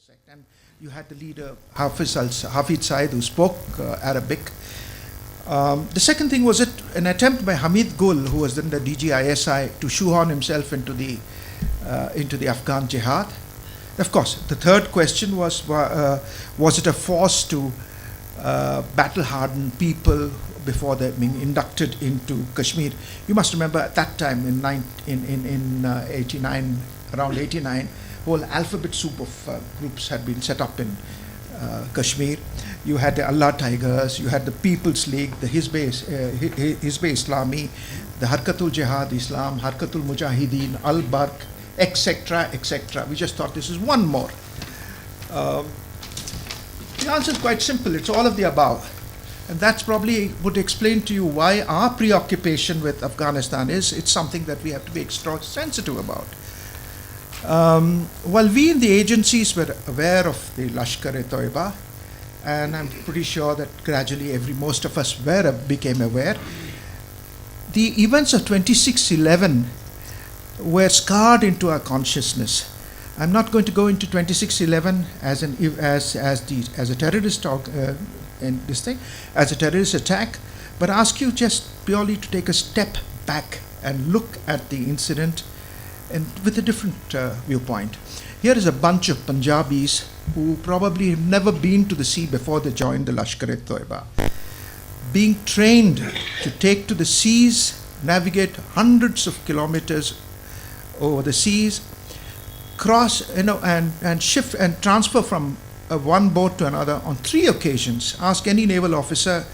sect, and you had the leader Hafid Said, who spoke Arabic. The second thing was an attempt by Hamid Gul, who was then the DGISI, to shoehorn himself into the Afghan jihad. Of course, the third question was it a force to battle-hardened people before they're being inducted into Kashmir? You must remember at that time in 89, around 89, whole alphabet soup of groups had been set up in Kashmir. You had the Allah Tigers, you had the People's League, the Hizb-e Islami, the Harkatul Jihad Islam, Harkatul Mujahideen, Al-Barq, etc., etc. We just thought this is one more. The answer is quite simple. It's all of the above. And that's probably would explain to you why our preoccupation with Afghanistan it's something that we have to be extra sensitive about. While we in the agencies were aware of the Lashkar-e-Tayyaba, and I'm pretty sure that gradually most of us became aware, the events of 26/11 were scarred into our consciousness. I'm not going to go into 26/11 as a terrorist as a terrorist attack, but ask you just purely to take a step back and look at the incident and with a different viewpoint. Here is a bunch of Punjabis who probably have never been to the sea before they joined the Lashkar-e-Tayyaba, being trained to take to the seas, navigate hundreds of kilometers over the seas, cross, and shift and transfer from one boat to another on 3 occasions. Ask any naval officer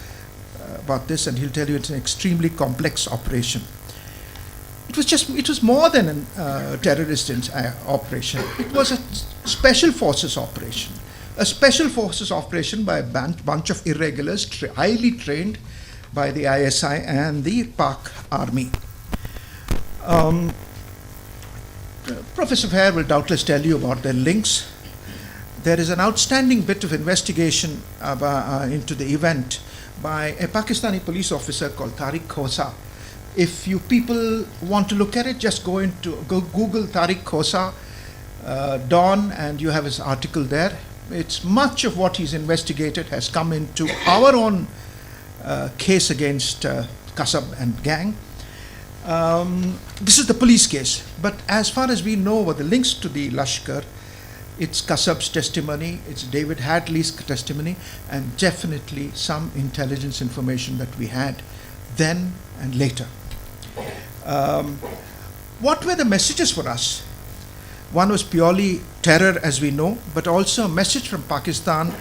about this, and he'll tell you it's an extremely complex operation. It was more than a terrorist operation. It was a special forces operation. A special forces operation by a bunch of irregulars, highly trained by the ISI and the Pak army. Professor Fair will doubtless tell you about their links. There is an outstanding bit of investigation into the event by a Pakistani police officer called Tariq Khosa. If you people want to look at it, just go Google Tariq Khosa Dawn, and you have his article there. It's much of what he's investigated has come into our own case against Kasab and gang. This is the police case, but as far as we know what the links to the Lashkar, it's Kasab's testimony, it's David Hadley's testimony, and definitely some intelligence information that we had then and later. What were the messages for us? One was purely terror, as we know, but also a message from Pakistan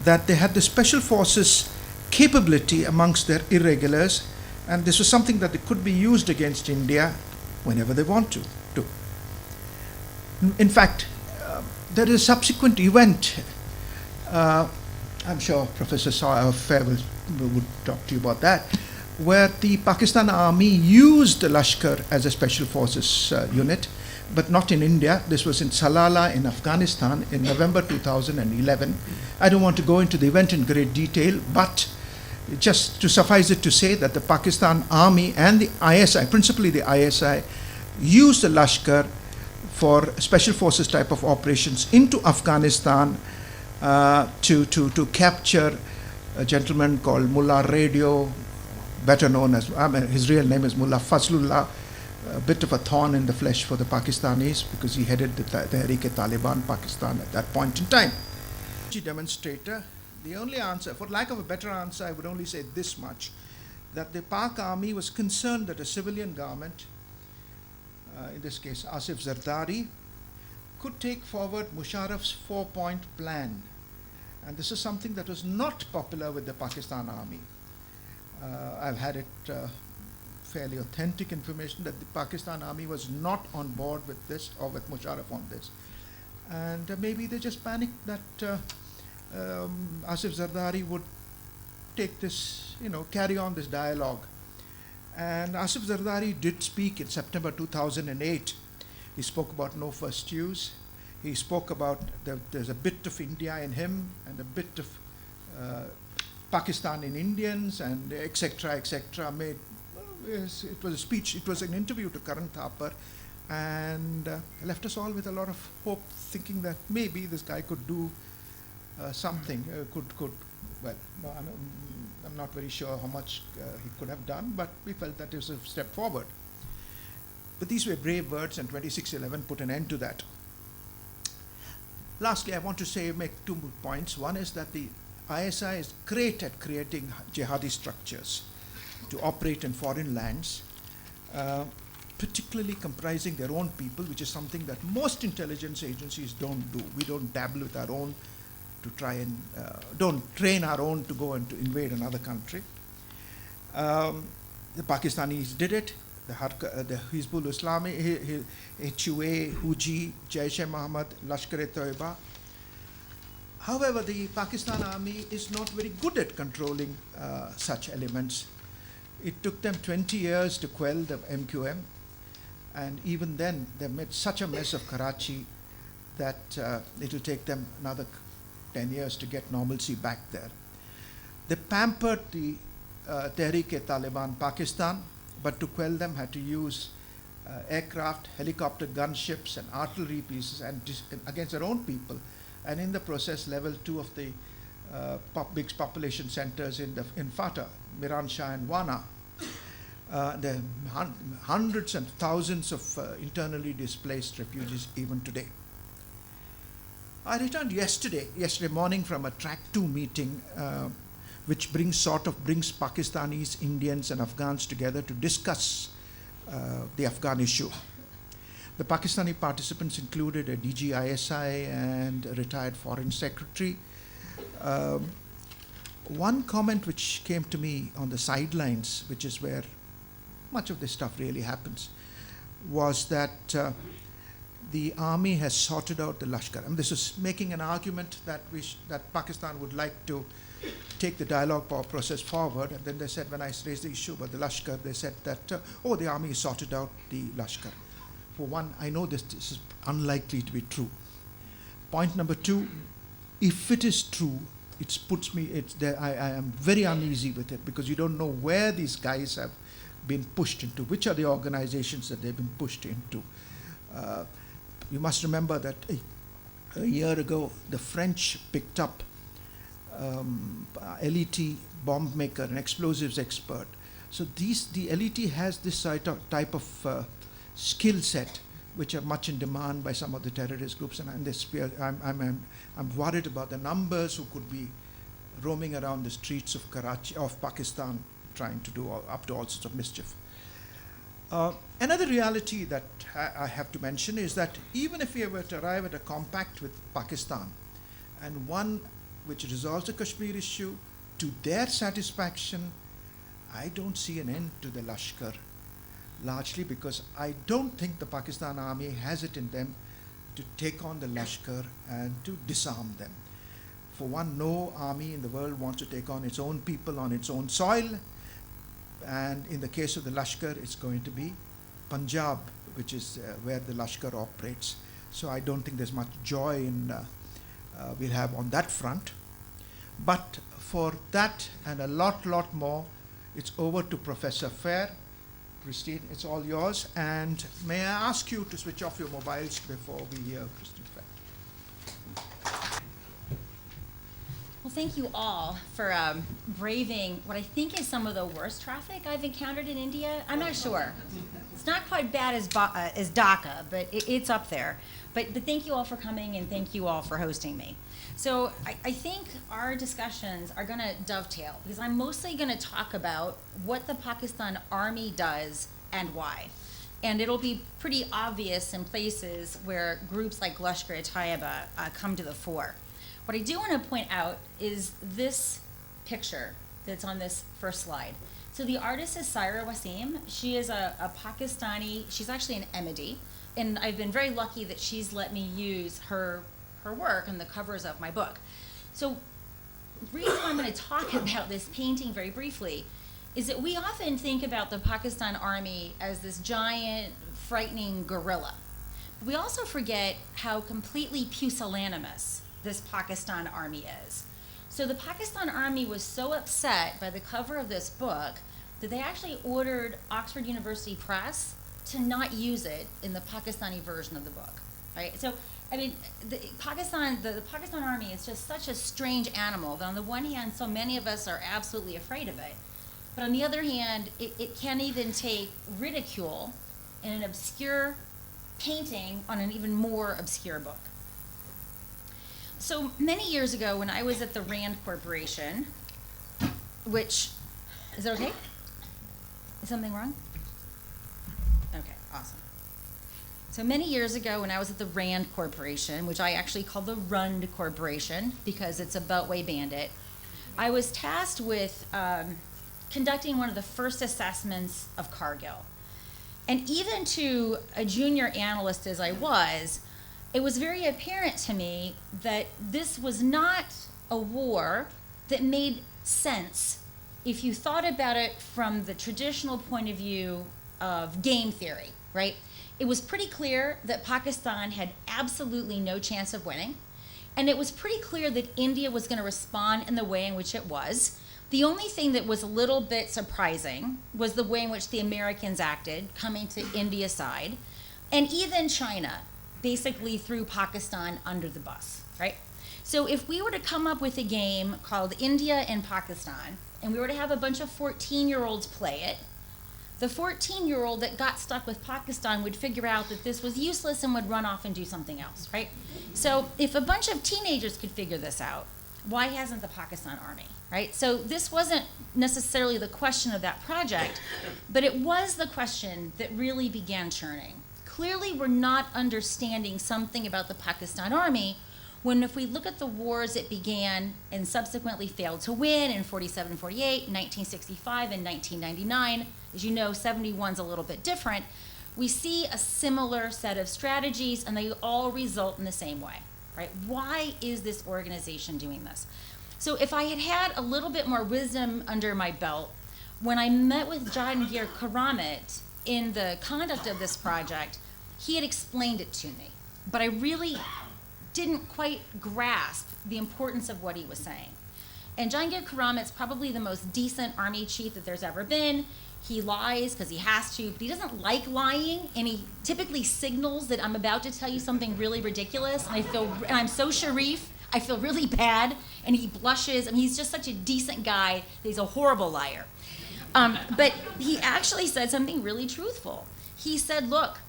that they had the special forces capability amongst their irregulars, and this was something that could be used against India whenever they want to. In fact, there is a subsequent event. I'm sure Professor Fair would talk to you about that, where the Pakistan army used the Lashkar as a special forces unit, but not in India. This was in Salala in Afghanistan in November 2011. I don't want to go into the event in great detail, but just to suffice it to say that the Pakistan army and the ISI, principally the ISI, used the Lashkar for special forces type of operations into Afghanistan to capture a gentleman called Mullah Radio, better known as, his real name is Mullah Fazlullah, a bit of a thorn in the flesh for the Pakistanis because he headed the Tehreek-e-Taliban Pakistan at that point in time. Demonstrator, the only answer, for lack of a better answer, I would only say this much, that the Pak army was concerned that a civilian government, in this case Asif Zardari, could take forward Musharraf's 4-point plan. And this is something that was not popular with the Pakistan army. I've had it fairly authentic information that the Pakistan army was not on board with this or with Musharraf on this. And maybe they just panicked that Asif Zardari would take this, carry on this dialogue. And Asif Zardari did speak in September 2008. He spoke about no first use. He spoke about there's a bit of India in him and a bit of Pakistan in Indians, and etc. etc. It was a speech. It was an interview to Karan Thapar and left us all with a lot of hope, thinking that maybe this guy could do something, could well, no, I'm not very sure how much he could have done, but we felt that it was a step forward. But these were brave words, and 2611 put an end to that. Lastly, I want to make 2 points. One is that the ISI is great at creating jihadi structures to operate in foreign lands, particularly comprising their own people, which is something that most intelligence agencies don't do. We don't dabble with our own to try and don't train our own to go and to invade another country. The Pakistanis did it. The Hizbul Islami, HUA, Huji, Jaish-e-Mohammed, Lashkar-e-Tayyaba. However, the Pakistan army is not very good at controlling such elements. It took them 20 years to quell the MQM, and even then they made such a mess of Karachi that it will take them another 10 years to get normalcy back there. They pampered the Tehreek-e-Taliban Pakistan, but to quell them had to use aircraft, helicopter gunships, and artillery pieces and against their own people, and in the process leveled 2 of the big population centers in Fatah, Miran Shah and Wana. There are hundreds and thousands of internally displaced refugees even today. I returned yesterday morning from a Track 2 meeting, which brings Pakistanis, Indians, and Afghans together to discuss the Afghan issue. The Pakistani participants included a DG ISI and a retired foreign secretary. One comment which came to me on the sidelines, which is where much of this stuff really happens, was that the army has sorted out the Lashkar. And this is making an argument that Pakistan would like to take the dialogue process forward. And then they said, when I raised the issue about the Lashkar, they said that, the army has sorted out the Lashkar. For one, I know this is unlikely to be true. Point number 2, if it is true, I am very uneasy with it, because you don't know where these guys have been pushed into, which are the organizations that they've been pushed into. You must remember that a year ago, the French picked up LET bomb maker, an explosives expert. So the LET has this type of skill set, which are much in demand by some of the terrorist groups, and I'm worried about the numbers who could be roaming around the streets of Pakistan, trying to do up to all sorts of mischief. Another reality that I have to mention is that even if we were to arrive at a compact with Pakistan, and one which resolves the Kashmir issue to their satisfaction, I don't see an end to the Lashkar, largely because I don't think the Pakistan army has it in them to take on the Lashkar and to disarm them. For one, no army in the world wants to take on its own people on its own soil, and in the case of the Lashkar, it's going to be Punjab, which is where the Lashkar operates. So I don't think there's much joy we'll have on that front. But for that and a lot more, it's over to Professor Fair. Christine, it's all yours. And may I ask you to switch off your mobiles before we hear Christine Fair. Well, thank you all for braving what I think is some of the worst traffic I've encountered in India. I'm not sure. It's not quite bad as Dhaka, but it's up there. But thank you all for coming, and thank you all for hosting me. So I think our discussions are going to dovetail, because I'm mostly going to talk about what the Pakistan Army does and why. And it'll be pretty obvious in places where groups like Lashkar-e-Tayyaba come to the fore. What I do want to point out is this picture that's on this first slide. So the artist is Saira Wasim. She is a Pakistani, she's actually an Ahmadi, and I've been very lucky that she's let me use her work on the covers of my book. So the reason I'm going to talk about this painting very briefly is that we often think about the Pakistan Army as this giant, frightening gorilla. But we also forget how completely pusillanimous this Pakistan Army is. So the Pakistan Army was so upset by the cover of this book that they actually ordered Oxford University Press to not use it in the Pakistani version of the book, right? So, I mean, the Pakistan Army is just such a strange animal that on the one hand, so many of us are absolutely afraid of it. But on the other hand, it can't even take ridicule in an obscure painting on an even more obscure book. So many years ago when I was at the Rand Corporation, which, is that okay? Is something wrong? Okay, awesome. So many years ago when I was at the Rand Corporation, which I actually call the Rund Corporation because it's a Beltway bandit, I was tasked with conducting one of the first assessments of Kargil. And even to a junior analyst as I was, it was very apparent to me that this was not a war that made sense if you thought about it from the traditional point of view of game theory, right? It was pretty clear that Pakistan had absolutely no chance of winning, and it was pretty clear that India was going to respond in the way in which it was. The only thing that was a little bit surprising was the way in which the Americans acted, coming to India's side, and even China basically threw Pakistan under the bus, right? So if we were to come up with a game called India and Pakistan, and we were to have a bunch of 14-year-olds play it, the 14-year-old that got stuck with Pakistan would figure out that this was useless and would run off and do something else, right? So if a bunch of teenagers could figure this out, why hasn't the Pakistan Army, right? So this wasn't necessarily the question of that project, but it was the question that really began churning. Clearly, we're not understanding something about the Pakistan Army when if we look at the wars it began and subsequently failed to win in 47, 48, 1965, and 1999, as you know, 71's a little bit different, we see a similar set of strategies and they all result in the same way. Right? Why is this organization doing this? So if I had had a little bit more wisdom under my belt, when I met with Jahangir Karamat in the conduct of this project, he had explained it to me. But I really didn't quite grasp the importance of what he was saying. And Jahangir Karamat's probably the most decent army chief that there's ever been. He lies because he has to, but he doesn't like lying, and he typically signals that I'm about to tell you something really ridiculous, and I'm so Sharif, I feel really bad, and he blushes, and he's just such a decent guy that he's a horrible liar. But he actually said something really truthful. He said, look,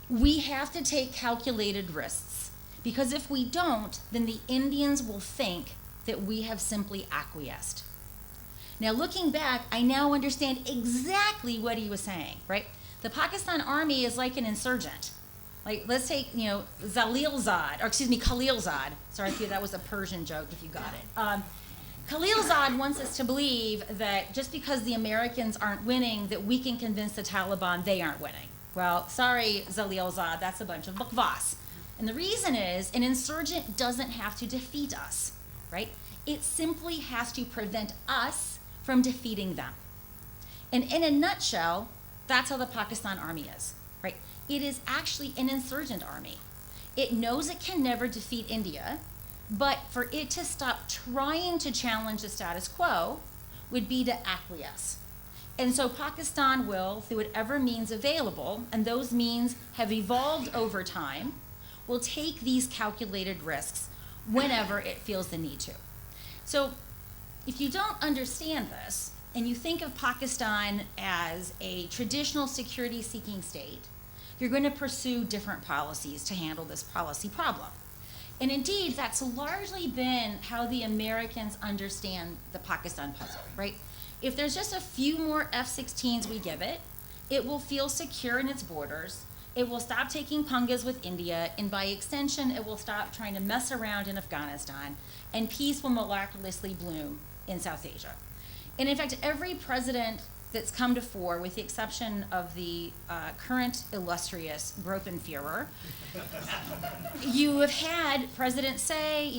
we have to take calculated risks, because if we don't, then the Indians will think that we have simply acquiesced. Now, looking back, I now understand exactly what he was saying, right? The Pakistan Army is like an insurgent. Like, let's take, Khalilzad. Sorry if that was a Persian joke, if you got it. Khalilzad wants us to believe that just because the Americans aren't winning, that we can convince the Taliban they aren't winning. Well, sorry, Khalilzad, that's a bunch of bukvas. And the reason is, an insurgent doesn't have to defeat us, right? It simply has to prevent us from defeating them. And in a nutshell, that's how the Pakistan Army is, right? It is actually an insurgent army. It knows it can never defeat India, but for it to stop trying to challenge the status quo would be to acquiesce. And so Pakistan will, through whatever means available, and those means have evolved over time, will take these calculated risks whenever it feels the need to. So if you don't understand this, and you think of Pakistan as a traditional security-seeking state, you're going to pursue different policies to handle this policy problem. And indeed, that's largely been how the Americans understand the Pakistan puzzle, right? If there's just a few more F-16s we give it, it will feel secure in its borders, it will stop taking pungas with India, and by extension, it will stop trying to mess around in Afghanistan, and peace will miraculously bloom in South Asia. And in fact, every president that's come to fore, with the exception of the current illustrious Gropenführer, you have had presidents say,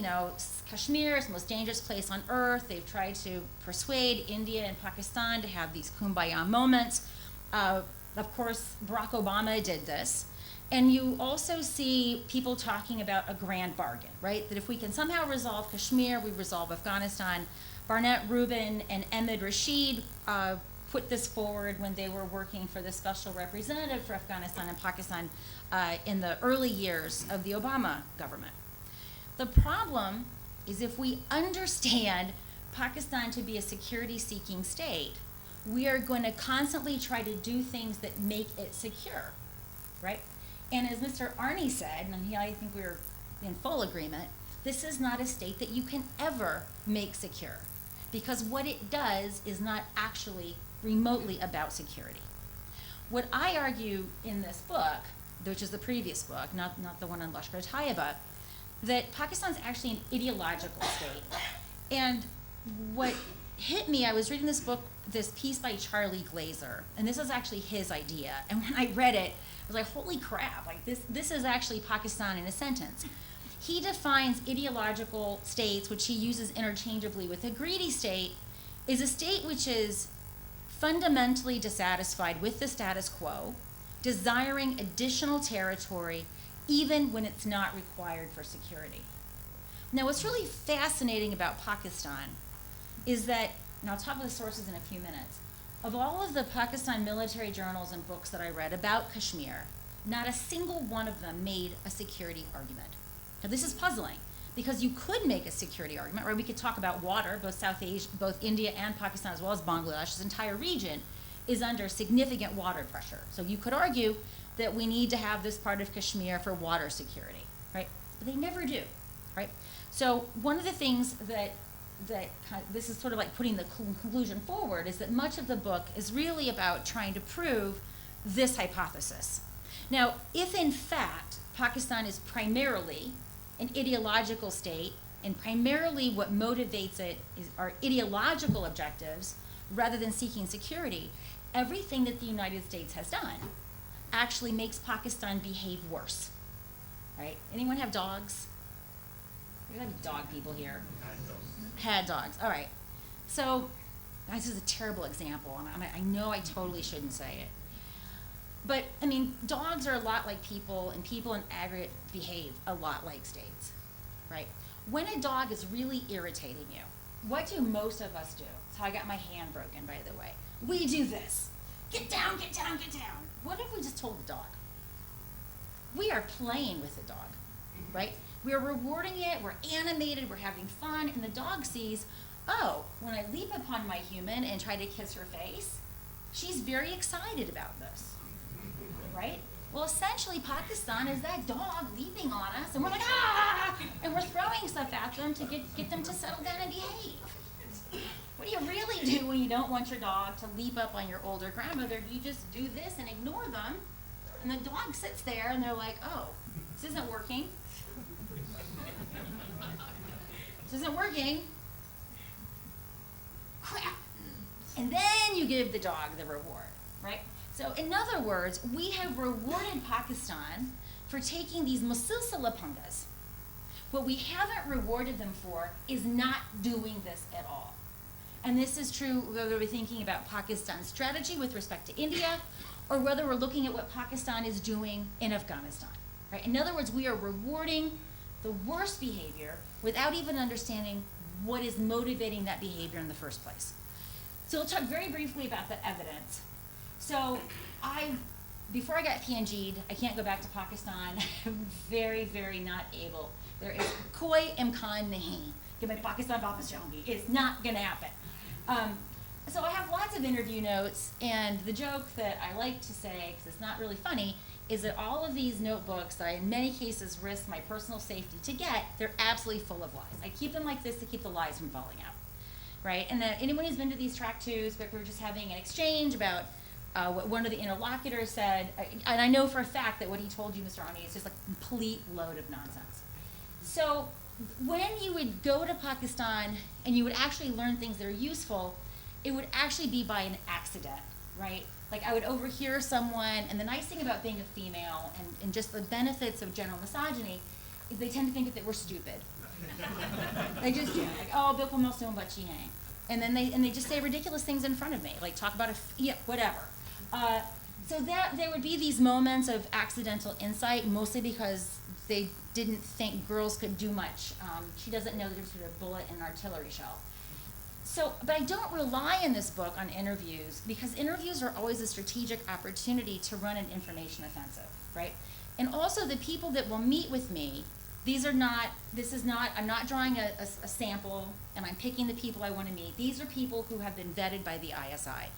Kashmir is the most dangerous place on earth. They've tried to persuade India and Pakistan to have these kumbaya moments. Of course, Barack Obama did this. And you also see people talking about a grand bargain, right? That if we can somehow resolve Kashmir, we resolve Afghanistan. Barnett Rubin and Ahmed Rashid put this forward when they were working for the special representative for Afghanistan and Pakistan in the early years of the Obama government. The problem is if we understand Pakistan to be a security-seeking state, we are going to constantly try to do things that make it secure, right? And as Mr. Arnie said, and I think we were in full agreement, this is not a state that you can ever make secure, because what it does is not actually remotely about security. What I argue in this book, which is the previous book, not the one on Lashkar Tayyaba, that Pakistan's actually an ideological state. And what hit me, I was reading this piece by Charlie Glazer, and this is actually his idea. And when I read it, I was like, holy crap, like this is actually Pakistan in a sentence. He defines ideological states, which he uses interchangeably with a greedy state, is a state which is fundamentally dissatisfied with the status quo, desiring additional territory, even when it's not required for security. Now, what's really fascinating about Pakistan is that, and I'll talk about the sources in a few minutes, of all of the Pakistan military journals and books that I read about Kashmir, not a single one of them made a security argument. Now, this is puzzling, because you could make a security argument, right? We could talk about water, both South Asia, both India and Pakistan, as well as Bangladesh. This entire region is under significant water pressure. So you could argue that we need to have this part of Kashmir for water security, right? But they never do, right? So one of the things that this is sort of like putting the conclusion forward, is that much of the book is really about trying to prove this hypothesis. Now, if in fact Pakistan is primarily an ideological state, and primarily what motivates it are ideological objectives rather than seeking security, everything that the United States has done actually makes Pakistan behave worse, right? Anyone have dogs? We have dog people here. Had dogs, all right. So this is a terrible example, and I know I totally shouldn't say it. But, I mean, dogs are a lot like people, and people in aggregate behave a lot like states, right? When a dog is really irritating you, what do most of us do? That's how I got my hand broken, by the way. We do this. Get down, get down, get down. What if we just told the dog? We are playing with the dog, right? We are rewarding it, we're animated, we're having fun, and the dog sees, oh, when I leap upon my human and try to kiss her face, she's very excited about this. Right? Well, essentially, Pakistan is that dog leaping on us, and we're like, ah! And we're throwing stuff at them to get them to settle down and behave. What do you really do when you don't want your dog to leap up on your older grandmother? You just do this and ignore them, and the dog sits there, and they're like, oh, this isn't working. This isn't working. Crap. And then you give the dog the reward, right? So in other words, we have rewarded Pakistan for taking these musilsala pungas. What we haven't rewarded them for is not doing this at all. And this is true whether we're thinking about Pakistan's strategy with respect to India, or whether we're looking at what Pakistan is doing in Afghanistan. Right? In other words, we are rewarding the worst behavior without even understanding what is motivating that behavior in the first place. So we'll talk very briefly about the evidence. So before I got PNG'd, I can't go back to Pakistan. I'm very, very not able. There is koi imkan nahi कि मैं पाकिस्तान वापस जाऊंगी. It's not going to happen. So I have lots of interview notes, and the joke that I like to say, because it's not really funny, is that all of these notebooks that I in many cases risk my personal safety to get, they're absolutely full of lies. I keep them like this to keep the lies from falling out, right? And anyone who's been to these track twos, but we're just having an exchange about what one of the interlocutors said, and I know for a fact that what he told you, Mr. Arnie, is just a complete load of nonsense. So when you would go to Pakistan and you would actually learn things that are useful, it would actually be by an accident, right? Like I would overhear someone, and the nice thing about being a female and just the benefits of general misogyny is they tend to think that we're stupid. They just do. Like, oh, bilkul masoom bachi hain. And then they just say ridiculous things in front of me, like talk about whatever. So that there would be these moments of accidental insight, mostly because they didn't think girls could do much. She doesn't know the difference between a bullet and an artillery shell. But I don't rely in this book on interviews, because interviews are always a strategic opportunity to run an information offensive, right? And also the people that will meet with me, I'm not drawing a sample and I'm picking the people I want to meet. These are people who have been vetted by the ISI.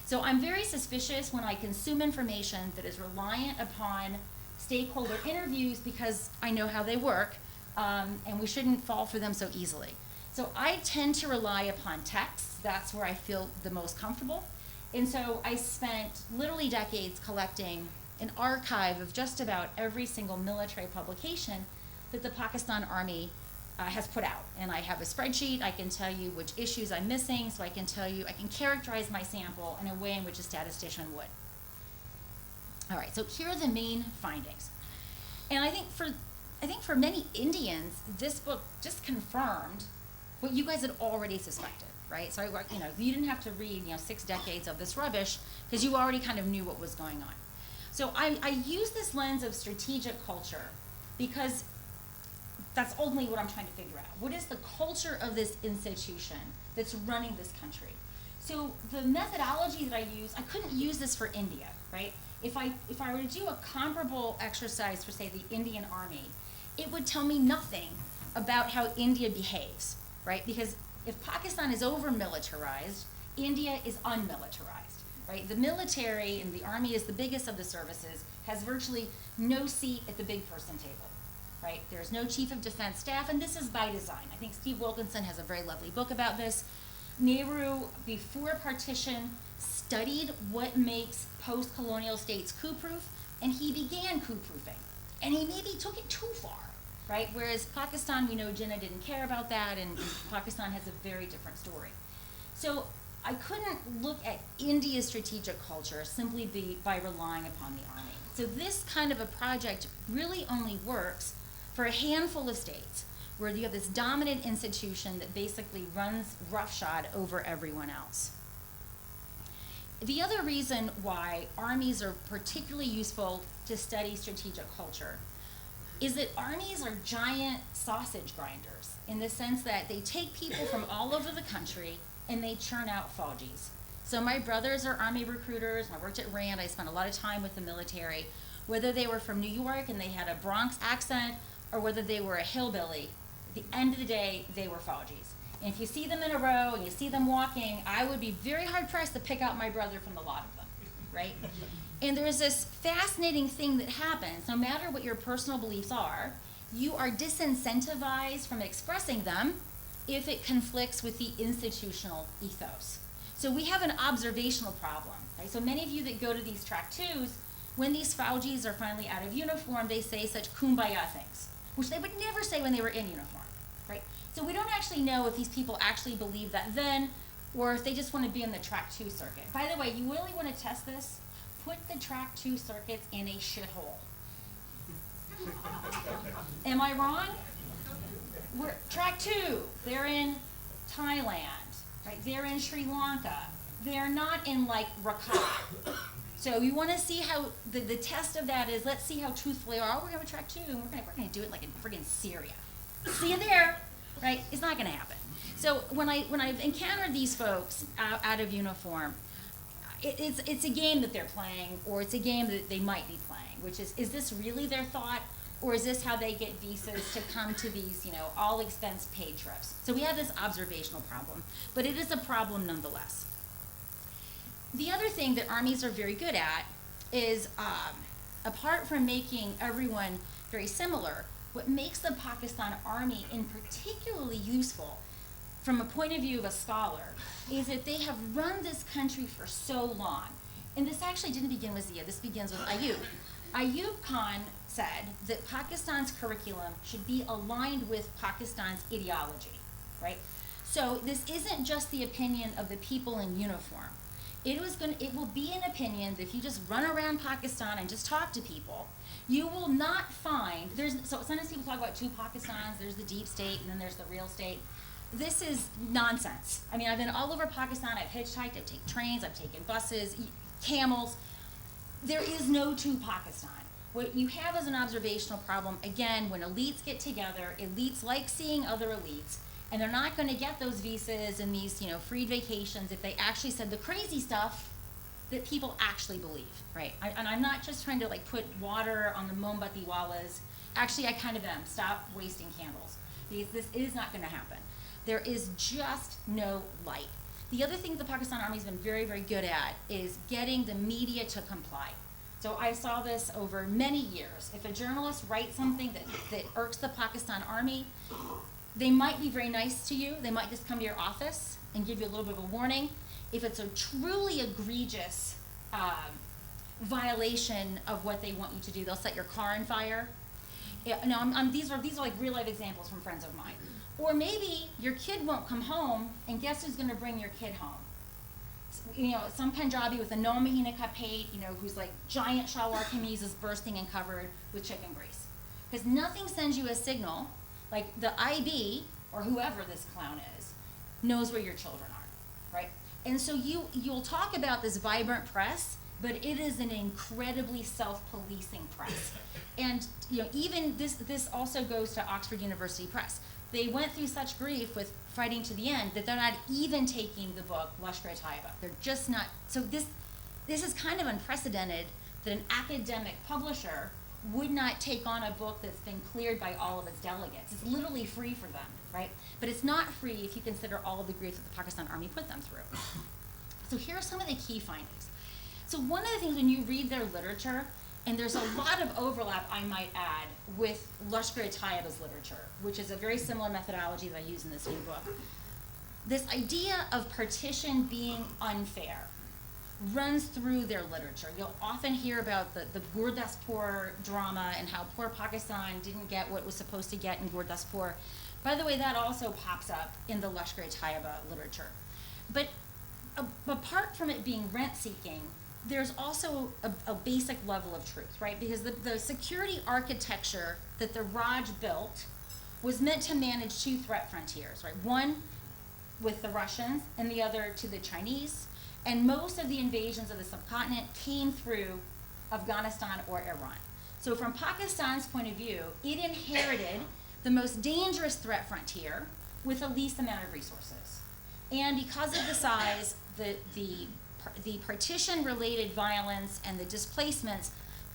So I'm very suspicious when I consume information that is reliant upon stakeholder interviews, because I know how they work, and we shouldn't fall for them so easily. So I tend to rely upon texts. That's where I feel the most comfortable. And so I spent literally decades collecting an archive of just about every single military publication that the Pakistan Army has put out. And I have a spreadsheet. I can tell you which issues I'm missing, so I can characterize my sample in a way in which a statistician would. All right, so here are the main findings. And I think for many Indians, this book just confirmed what you guys had already suspected, right? So you didn't have to read 6 decades of this rubbish, because you already kind of knew what was going on. So I use this lens of strategic culture because that's ultimately what I'm trying to figure out. What is the culture of this institution that's running this country? So the methodology that I use, I couldn't use this for India, right? If I were to do a comparable exercise for, say, the Indian Army, it would tell me nothing about how India behaves, right? Because if Pakistan is over-militarized, India is unmilitarized, right? The military, and the Army is the biggest of the services, has virtually no seat at the big person table, right? There's no chief of defense staff, and this is by design. I think Steve Wilkinson has a very lovely book about this. Nehru, before partition, studied what makes post-colonial states coup-proof, and he began coup-proofing. And he maybe took it too far, right? Whereas Pakistan, we know Jinnah didn't care about that, and Pakistan has a very different story. So I couldn't look at India's strategic culture simply by relying upon the Army. So this kind of a project really only works for a handful of states, where you have this dominant institution that basically runs roughshod over everyone else. The other reason why armies are particularly useful to study strategic culture is that armies are giant sausage grinders, in the sense that they take people from all over the country and they churn out Faujis. So my brothers are Army recruiters. I worked at RAND. I spent a lot of time with the military. Whether they were from New York and they had a Bronx accent, or whether they were a hillbilly, at the end of the day, they were Faujis. And if you see them in a row and you see them walking, I would be very hard-pressed to pick out my brother from the lot of them, right? And there's this fascinating thing that happens. No matter what your personal beliefs are, you are disincentivized from expressing them if it conflicts with the institutional ethos. So we have an observational problem, right? So many of you that go to these track twos, when these Faujis are finally out of uniform, they say such kumbaya things, which they would never say when they were in uniform, right? So we don't actually know if these people actually believe that then, or if they just want to be in the track 2 circuit. By the way, you really want to test this? Put the track 2 circuits in a shithole. Am I wrong? We're track 2, they're in Thailand, right? They're in Sri Lanka. They're not in like Rakhine. So you want to see how the test of that is, let's see how truthful they are. Oh, we're going to track 2, and we're going to do it like in friggin' Syria. See you there, right? It's not going to happen. So when I've encountered these folks out of uniform, it's a game that they're playing, or it's a game that they might be playing, which is this really their thought, or is this how they get visas to come to these, all expense paid trips? So we have this observational problem, but it is a problem nonetheless. The other thing that armies are very good at is, apart from making everyone very similar, what makes the Pakistan Army in particularly useful from a point of view of a scholar is that they have run this country for so long. And this actually didn't begin with Zia, this begins with Ayub. Ayub Khan said that Pakistan's curriculum should be aligned with Pakistan's ideology, right? So this isn't just the opinion of the people in uniform. It will be an opinion that if you just run around Pakistan and just talk to people, you will not find, so sometimes people talk about 2 Pakistans, there's the deep state and then there's the real state. This is nonsense. I mean, I've been all over Pakistan, I've hitchhiked, I've taken trains, I've taken buses, camels. There is no 2 Pakistan. What you have is an observational problem. Again, when elites get together, elites like seeing other elites, And they're not going to get those visas and these, free vacations if they actually said the crazy stuff that people actually believe, right? And I'm not just trying to like put water on the Mombati Walas. Actually, I kind of am. Stop wasting candles, because this is not going to happen. There is just no light. The other thing the Pakistan Army has been very, very good at is getting the media to comply. So I saw this over many years. If a journalist writes something that irks the Pakistan Army, they might be very nice to you. They might just come to your office and give you a little bit of a warning. If it's a truly egregious violation of what they want you to do, they'll set your car on fire. These are like real life examples from friends of mine. Or maybe your kid won't come home, and guess who's going to bring your kid home? Some Punjabi with a no mahina ka pate, who's like giant shalwar kameez is bursting and covered with chicken grease. Because nothing sends you a signal like the IB or whoever this clown is knows where your children are, right? And so you'll talk about this vibrant press, but it is an incredibly self-policing press. And even this also goes to Oxford University Press. They went through such grief with fighting to the end that they're not even taking the book Lashkar Tayyaba. They're just not. So this is kind of unprecedented that an academic publisher would not take on a book that's been cleared by all of its delegates. It's literally free for them, right? But it's not free if you consider all of the grief that the Pakistan Army put them through. So here are some of the key findings. So one of the things when you read their literature, and there's a lot of overlap, I might add, with Lashkar Tayyaba's literature, which is a very similar methodology that I use in this new book. This idea of partition being unfair runs through their literature. You'll often hear about the Gurdaspur drama and how poor Pakistan didn't get what was supposed to get in Gurdaspur. By the way, that also pops up in the Lashkar Tayyaba literature. But apart from it being rent-seeking, there's also a basic level of truth, right? Because the security architecture that the Raj built was meant to manage two threat frontiers, right? One with the Russians and the other to the Chinese. And most of the invasions of the subcontinent came through Afghanistan or Iran. So from Pakistan's point of view, it inherited the most dangerous threat frontier with the least amount of resources. And because of the size, the partition-related violence and the displacements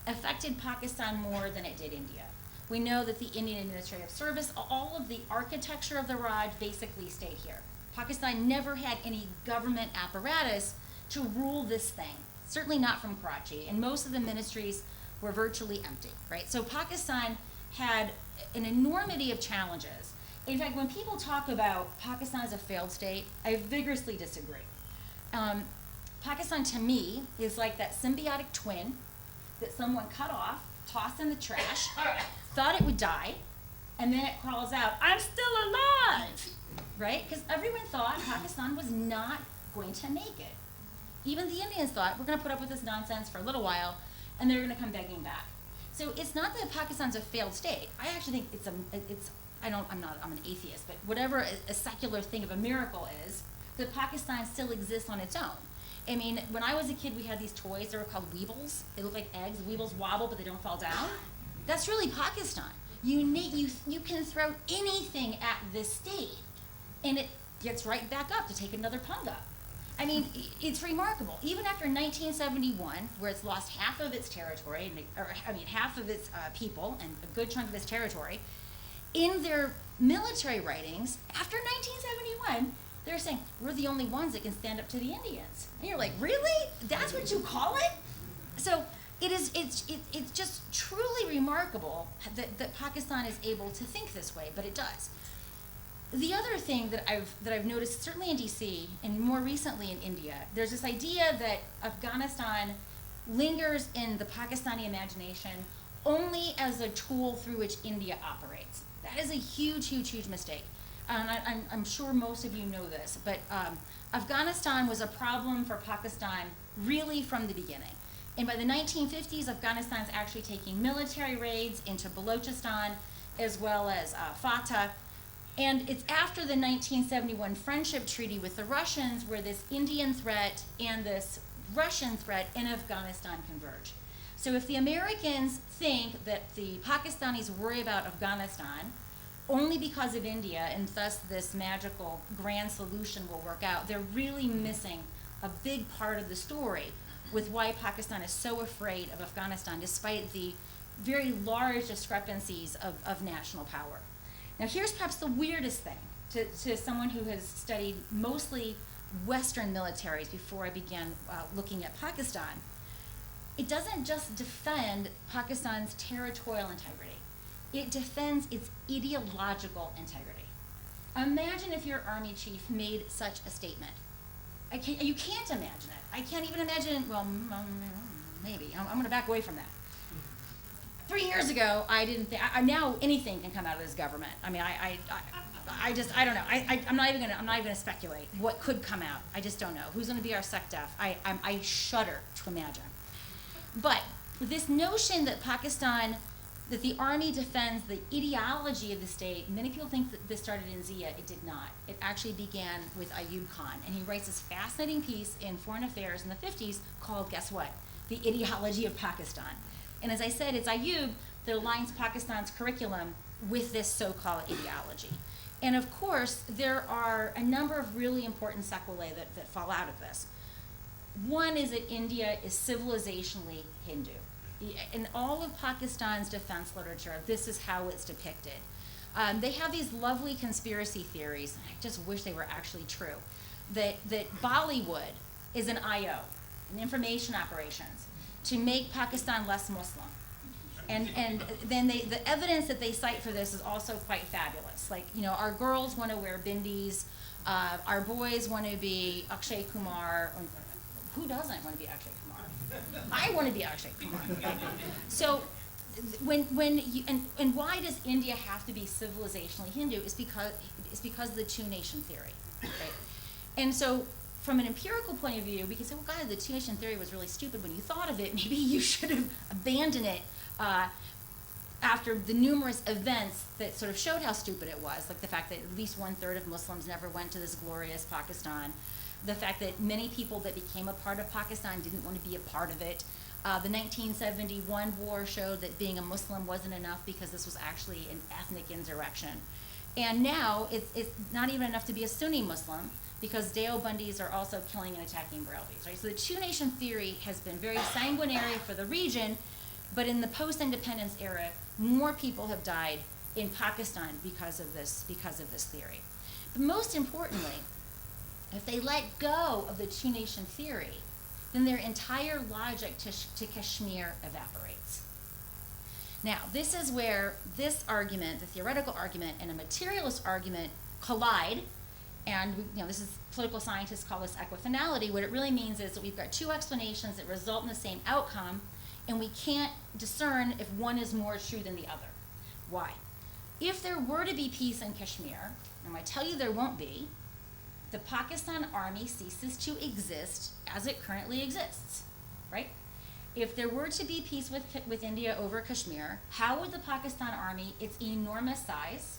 affected Pakistan more than it did India. We know that the Indian Administrative Service, all of the architecture of the Raj basically stayed here. Pakistan never had any government apparatus to rule this thing, certainly not from Karachi, and most of the ministries were virtually empty, right? So Pakistan had an enormity of challenges. In fact, when people talk about Pakistan as a failed state, I vigorously disagree. Pakistan, to me, is like that symbiotic twin that someone cut off, tossed in the trash, thought it would die, and then it crawls out, I'm still alive, right? Because everyone thought Pakistan was not going to make it. Even the Indians thought, we're going to put up with this nonsense for a little while, and they're going to come begging back. So it's not that Pakistan's a failed state. I actually think I'm an atheist, but whatever a secular thing of a miracle is, that Pakistan still exists on its own. I mean, when I was a kid, we had these toys. They were called weebles. They look like eggs. The weebles wobble, but they don't fall down. That's really Pakistan. You can throw anything at this state, and it gets right back up to take another pung up. I mean, it's remarkable. Even after 1971, where it's lost half of its territory, half of its people, and a good chunk of its territory, in their military writings, after 1971, they're saying, we're the only ones that can stand up to the Indians. And you're like, really? That's what you call it? So it's just truly remarkable that Pakistan is able to think this way, but it does. The other thing that I've noticed, certainly in DC and more recently in India, there's this idea that Afghanistan lingers in the Pakistani imagination only as a tool through which India operates. That is a huge, huge, huge mistake. I'm sure most of you know this, but Afghanistan was a problem for Pakistan really from the beginning. And by the 1950s, Afghanistan's actually taking military raids into Balochistan as well as Fatah. And it's after the 1971 friendship treaty with the Russians where this Indian threat and this Russian threat in Afghanistan converge. So if the Americans think that the Pakistanis worry about Afghanistan, only because of India, and thus this magical grand solution will work out, they're really missing a big part of the story with why Pakistan is so afraid of Afghanistan, despite the very large discrepancies of national power. Now, here's perhaps the weirdest thing to someone who has studied mostly Western militaries before I began looking at Pakistan. It doesn't just defend Pakistan's territorial integrity. It defends its ideological integrity. Imagine if your army chief made such a statement. You can't imagine it. I can't even imagine, well, maybe. I'm going to back away from that. 3 years ago, I didn't think, now anything can come out of this government. I mean, I don't know. I'm not even gonna speculate what could come out. I just don't know. Who's gonna be our SecDef? I shudder to imagine. But this notion that that the army defends the ideology of the state, many people think that this started in Zia. It did not. It actually began with Ayub Khan, and he writes this fascinating piece in Foreign Affairs in the 50s called, guess what? The Ideology of Pakistan. And as I said, it's Ayub that aligns Pakistan's curriculum with this so-called ideology. And of course, there are a number of really important sequelae that fall out of this. One is that India is civilizationally Hindu. In all of Pakistan's defense literature, this is how it's depicted. They have these lovely conspiracy theories, and I just wish they were actually true, that Bollywood is an IO, an information operations, to make Pakistan less Muslim. And then the evidence that they cite for this is also quite fabulous. Like, you know, our girls want to wear bindis, our boys want to be Akshay Kumar. Who doesn't want to be Akshay Kumar? I want to be Akshay Kumar. So and why does India have to be civilizationally Hindu? It's because of the two-nation theory. Right? And so from an empirical point of view, we can say, well, God, the two-nation theory was really stupid when you thought of it. Maybe you should have abandoned it after the numerous events that sort of showed how stupid it was, like the fact that at least 1/3 of Muslims never went to this glorious Pakistan, the fact that many people that became a part of Pakistan didn't want to be a part of it. The 1971 war showed that being a Muslim wasn't enough because this was actually an ethnic insurrection. And now it's not even enough to be a Sunni Muslim because Deobandis are also killing and attacking Barelvis, right? So the two-nation theory has been very sanguinary for the region, but in the post-independence era, more people have died in Pakistan because of this theory. But most importantly, if they let go of the two-nation theory, then their entire logic to Kashmir evaporates. Now, this is where this argument, the theoretical argument, and a materialist argument collide. And this is political scientists call this equifinality. What it really means is that we've got two explanations that result in the same outcome, and we can't discern if one is more true than the other. Why? If there were to be peace in Kashmir, and I tell you there won't be, the Pakistan army ceases to exist as it currently exists, right? If there were to be peace with India over Kashmir, how would the Pakistan army, its enormous size,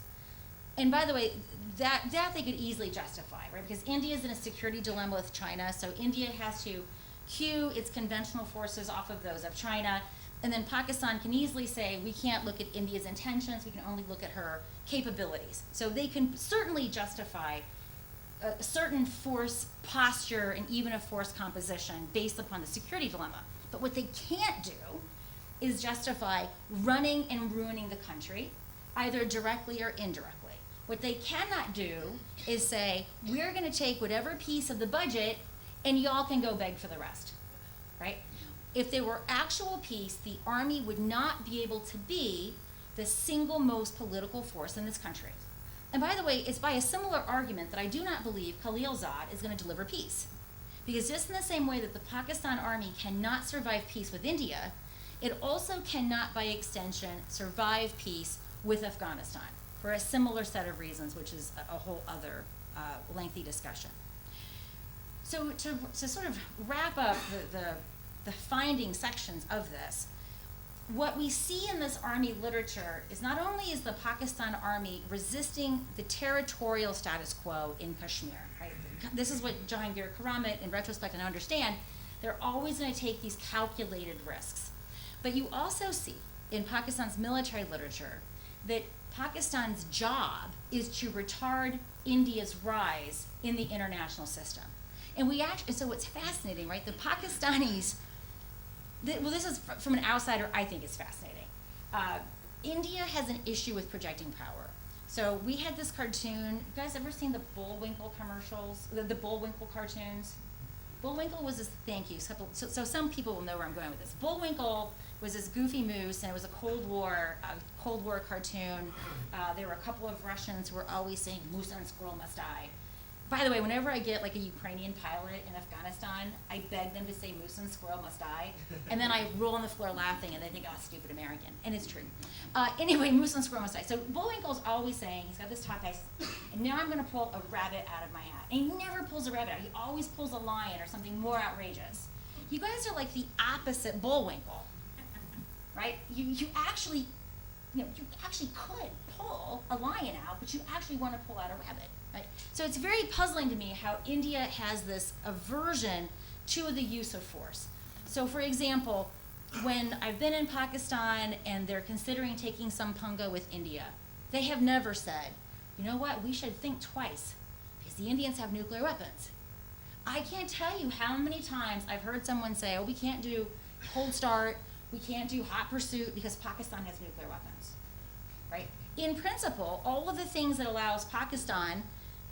and by the way, that they could easily justify, right? Because India is in a security dilemma with China, so India has to cue its conventional forces off of those of China, and then Pakistan can easily say, we can't look at India's intentions, we can only look at her capabilities. So they can certainly justify a certain force posture and even a force composition based upon the security dilemma. But what they can't do is justify running and ruining the country, either directly or indirectly. What they cannot do is say, we're going to take whatever piece of the budget and y'all can go beg for the rest, right? If there were actual peace, the army would not be able to be the single most political force in this country. And by the way, it's by a similar argument that I do not believe Khalilzad is going to deliver peace. Because just in the same way that the Pakistan army cannot survive peace with India, it also cannot, by extension, survive peace with Afghanistan for a similar set of reasons, which is a whole other lengthy discussion. So to sort of wrap up the finding sections of this, what we see in this army literature is not only is the Pakistan army resisting the territorial status quo in Kashmir, right? This is what Jahangir Karamat, in retrospect, and I understand, they're always going to take these calculated risks. But you also see in Pakistan's military literature that Pakistan's job is to retard India's rise in the international system. And so what's fascinating, right? The Pakistanis, well, this is from an outsider, I think it's fascinating. India has an issue with projecting power. So we had this cartoon. You guys ever seen the Bullwinkle commercials? The Bullwinkle cartoons? Bullwinkle was this, thank you. So some people will know where I'm going with this. Bullwinkle was this goofy moose, and it was a Cold War cartoon. There were a couple of Russians who were always saying, "Moose and squirrel must die." By the way, whenever I get like a Ukrainian pilot in Afghanistan, I beg them to say "moose and squirrel must die," and then I roll on the floor laughing, and they think, "Oh, stupid American," and it's true. Anyway, moose and squirrel must die. So Bullwinkle's always saying, he's got this top hat, and now I'm going to pull a rabbit out of my hat. And he never pulls a rabbit out. He always pulls a lion or something more outrageous. You guys are like the opposite Bullwinkle, right? You actually could pull a lion out, but you actually want to pull out a rabbit. Right? So it's very puzzling to me how India has this aversion to the use of force. So for example, when I've been in Pakistan and they're considering taking some punga with India, they have never said, you know what, we should think twice because the Indians have nuclear weapons. I can't tell you how many times I've heard someone say, oh, we can't do cold start, we can't do hot pursuit because Pakistan has nuclear weapons, right? In principle, all of the things that allows Pakistan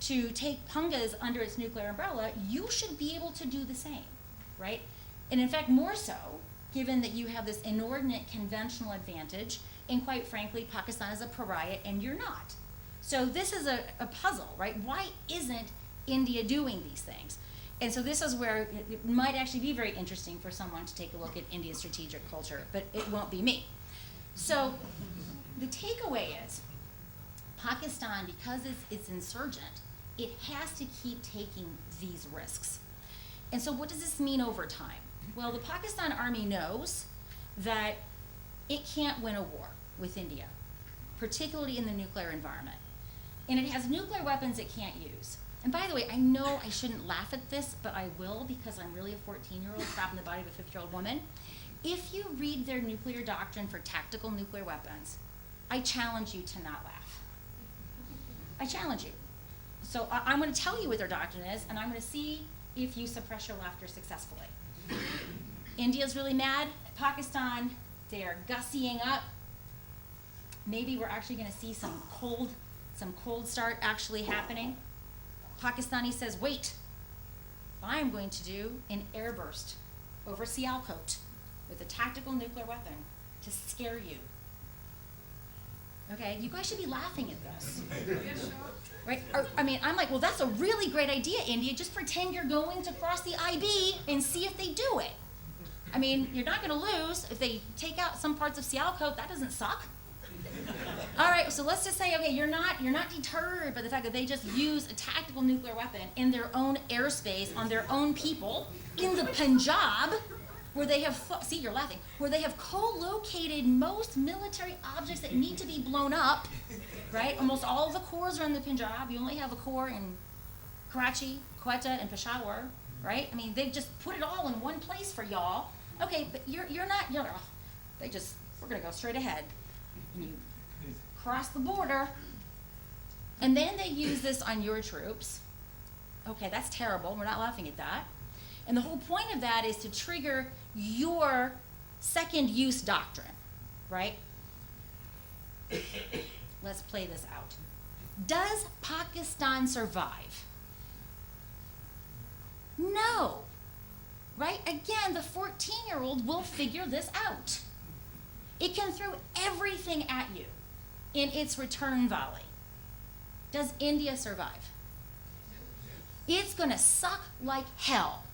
to take pungas under its nuclear umbrella, you should be able to do the same, right? And in fact, more so, given that you have this inordinate conventional advantage, and quite frankly, Pakistan is a pariah and you're not. So this is a puzzle, right? Why isn't India doing these things? And so this is where it might actually be very interesting for someone to take a look at India's strategic culture, but it won't be me. So the takeaway is, Pakistan, because it's insurgent, it has to keep taking these risks. And so what does this mean over time? Well, the Pakistan army knows that it can't win a war with India, particularly in the nuclear environment. And it has nuclear weapons it can't use. And by the way, I know I shouldn't laugh at this, but I will because I'm really a 14-year-old trapped in the body of a 50-year-old woman. If you read their nuclear doctrine for tactical nuclear weapons, I challenge you to not laugh. I challenge you. So I'm going to tell you what their doctrine is, and I'm going to see if you suppress your laughter successfully. India's really mad at Pakistan. They are gussying up. Maybe we're actually going to see some cold start actually happening. Pakistani says, wait, I'm going to do an airburst over Sialkot with a tactical nuclear weapon to scare you. Okay, you guys should be laughing at this. Right? I'm like, well, that's a really great idea, India. Just pretend you're going to cross the IB and see if they do it. I mean, you're not going to lose. If they take out some parts of Sialkot, that doesn't suck. All right, so let's just say, okay, you're not deterred by the fact that they just use a tactical nuclear weapon in their own airspace on their own people in the Punjab, where they have, see, you're laughing, where they have co-located most military objects that need to be blown up, right? Almost all of the cores are in the Punjab. You only have a core in Karachi, Quetta, and Peshawar, right? I mean, they've just put it all in one place for y'all. Okay, but we're gonna go straight ahead. And you cross the border, and then they use this on your troops. Okay, that's terrible. We're not laughing at that. And the whole point of that is to trigger your second use doctrine, right? Let's play this out. Does Pakistan survive? No, right? Again, the 14-year-old will figure this out. It can throw everything at you in its return volley. Does India survive? It's going to suck like hell.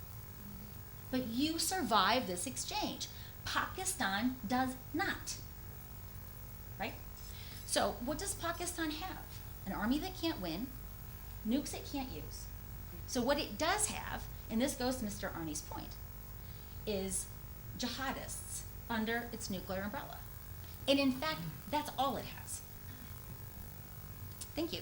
But you survive this exchange. Pakistan does not. Right? So what does Pakistan have? An army that can't win, nukes it can't use. So what it does have, and this goes to Mr. Arnie's point, is jihadists under its nuclear umbrella. And in fact, that's all it has. Thank you.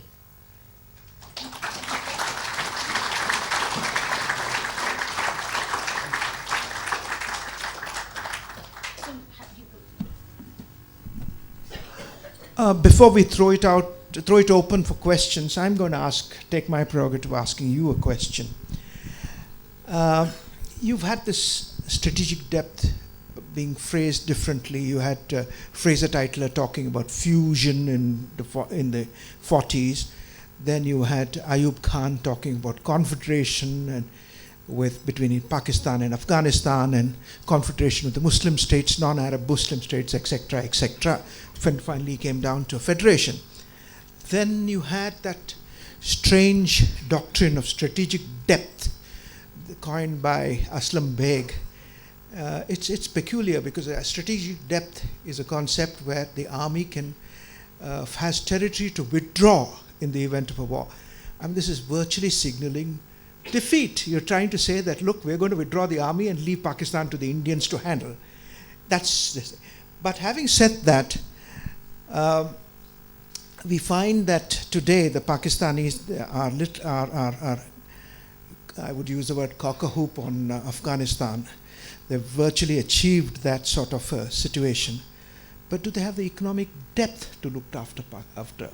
Before we throw it open for questions, I'm going to take my prerogative asking you a question. You've had this strategic depth being phrased differently. You had Fraser Tytler talking about fusion in the 40s. Then you had Ayub Khan talking about confederation and between Pakistan and Afghanistan, and confederation with the Muslim states, non-Arab Muslim states, etc., etc. Finally came down to a federation. Then you had that strange doctrine of strategic depth coined by Aslam Beg. It's peculiar because strategic depth is a concept where the army has territory to withdraw in the event of a war. I mean, this is virtually signaling defeat. You're trying to say that, look, we're going to withdraw the army and leave Pakistan to the Indians to handle. But having said that, we find that today the Pakistanis are I would use the word cock-a-hoop on Afghanistan. They've virtually achieved that sort of situation. But do they have the economic depth to look after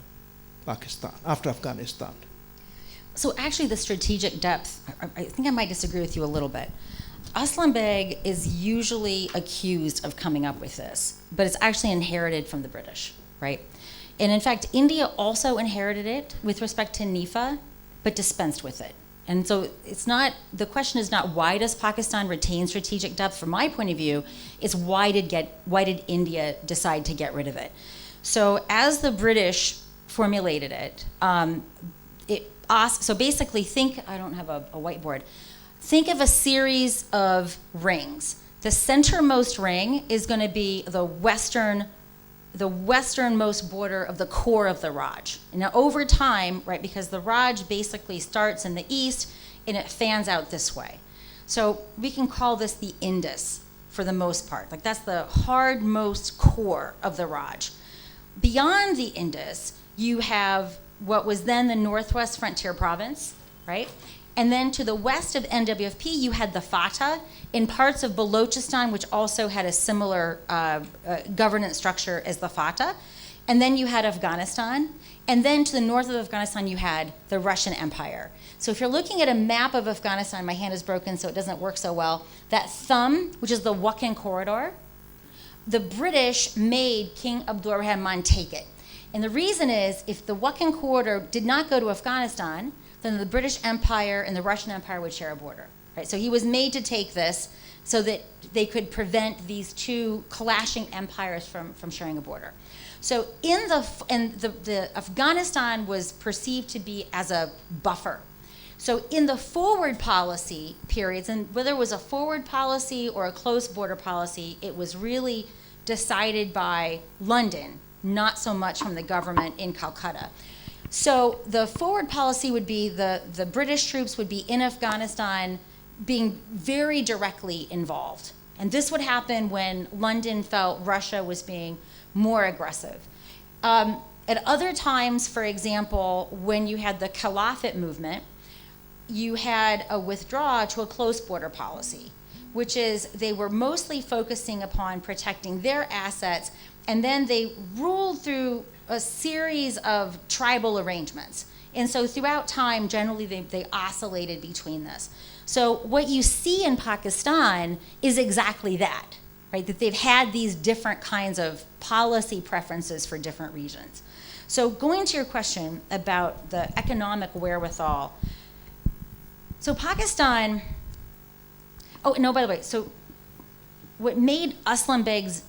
Afghanistan? So actually the strategic depth, I think I might disagree with you a little bit. Aslam Beg is usually accused of coming up with this, but it's actually inherited from the British, right? And in fact, India also inherited it with respect to NIFA, but dispensed with it. And so the question is not why does Pakistan retain strategic depth? From my point of view, it's why did India decide to get rid of it? So as the British formulated it, so basically I don't have a whiteboard. Think of a series of rings. The centermost ring is going to be the westernmost border of the core of the Raj. Now over time, right, because the Raj basically starts in the east and it fans out this way. So we can call this the Indus for the most part. Like that's the hardmost core of the Raj. Beyond the Indus, you have what was then the Northwest Frontier Province, right? And then to the west of NWFP, you had the Fatah in parts of Balochistan, which also had a similar governance structure as the Fatah. And then you had Afghanistan. And then to the north of Afghanistan, you had the Russian Empire. So if you're looking at a map of Afghanistan, my hand is broken, so it doesn't work so well. That thumb, which is the Wakhan corridor, the British made King Abdul Rahman take it. And the reason is, if the Wakhan corridor did not go to Afghanistan, then the British Empire and the Russian Empire would share a border. Right? So he was made to take this so that they could prevent these two clashing empires from sharing a border. So the Afghanistan was perceived to be as a buffer. So in the forward policy periods, and whether it was a forward policy or a close border policy, it was really decided by London, not so much from the government in Calcutta. So the forward policy would be the British troops would be in Afghanistan being very directly involved. And this would happen when London felt Russia was being more aggressive. At other times, for example, when you had the Caliphate movement, you had a withdrawal to a close border policy, which is they were mostly focusing upon protecting their assets, and then they ruled through a series of tribal arrangements. And so throughout time, generally they oscillated between this. So what you see in Pakistan is exactly that, right? That they've had these different kinds of policy preferences for different regions. So going to your question about the economic wherewithal. So Pakistan, oh, no, by the way, so what made Aslam Beg's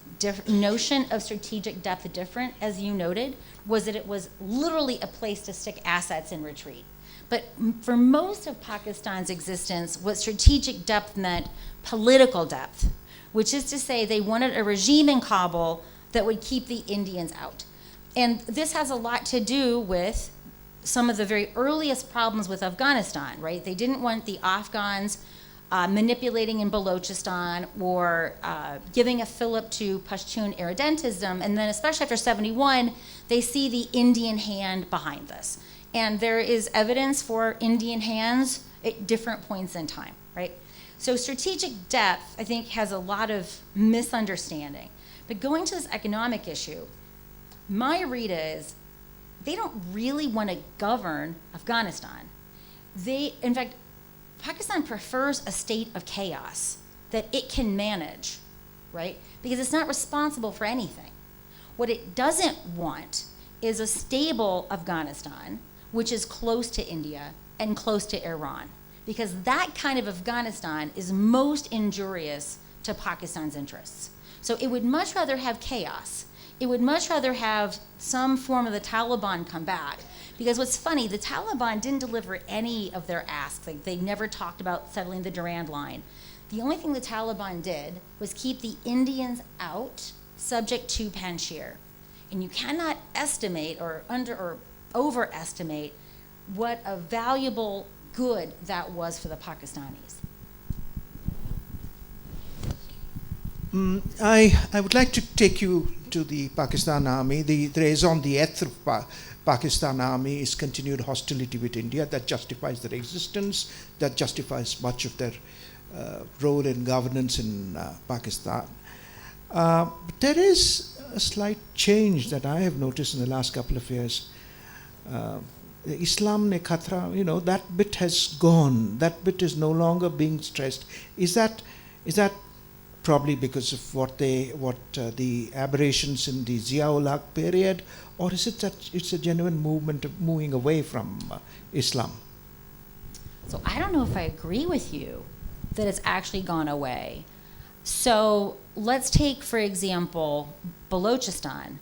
notion of strategic depth different, as you noted, was that it was literally a place to stick assets in retreat. But for most of Pakistan's existence, what strategic depth meant political depth, which is to say they wanted a regime in Kabul that would keep the Indians out. And this has a lot to do with some of the very earliest problems with Afghanistan, right? They didn't want the Afghans manipulating in Balochistan or giving a fillip to Pashtun irredentism. And then especially after 71, they see the Indian hand behind this. And there is evidence for Indian hands at different points in time, right? So strategic depth, I think, has a lot of misunderstanding. But going to this economic issue, My read is they don't really want to govern Afghanistan. In fact, Pakistan prefers a state of chaos that it can manage, right? Because it's not responsible for anything. What it doesn't want is a stable Afghanistan, which is close to India and close to Iran, because that kind of Afghanistan is most injurious to Pakistan's interests. So it would much rather have chaos. It would much rather have some form of the Taliban come back. Because what's funny, the Taliban didn't deliver any of their asks. Like, they never talked about settling the Durand Line. The only thing the Taliban did was keep the Indians out, subject to Panjshir. And you cannot estimate or overestimate what a valuable good that was for the Pakistanis. I would like to take you to the Pakistan Army. The raison d'etre of Pakistan Army is continued hostility with India that justifies their existence, that justifies much of their role in governance in Pakistan. But there is a slight change that I have noticed in the last couple of years. Islam ne khatra, that bit has gone. That bit is no longer being stressed. Is that probably because of what the aberrations in the Zia-ul Haq period, or is it that it's a genuine movement of moving away from Islam? So I don't know if I agree with you that it's actually gone away. So let's take, for example, Balochistan.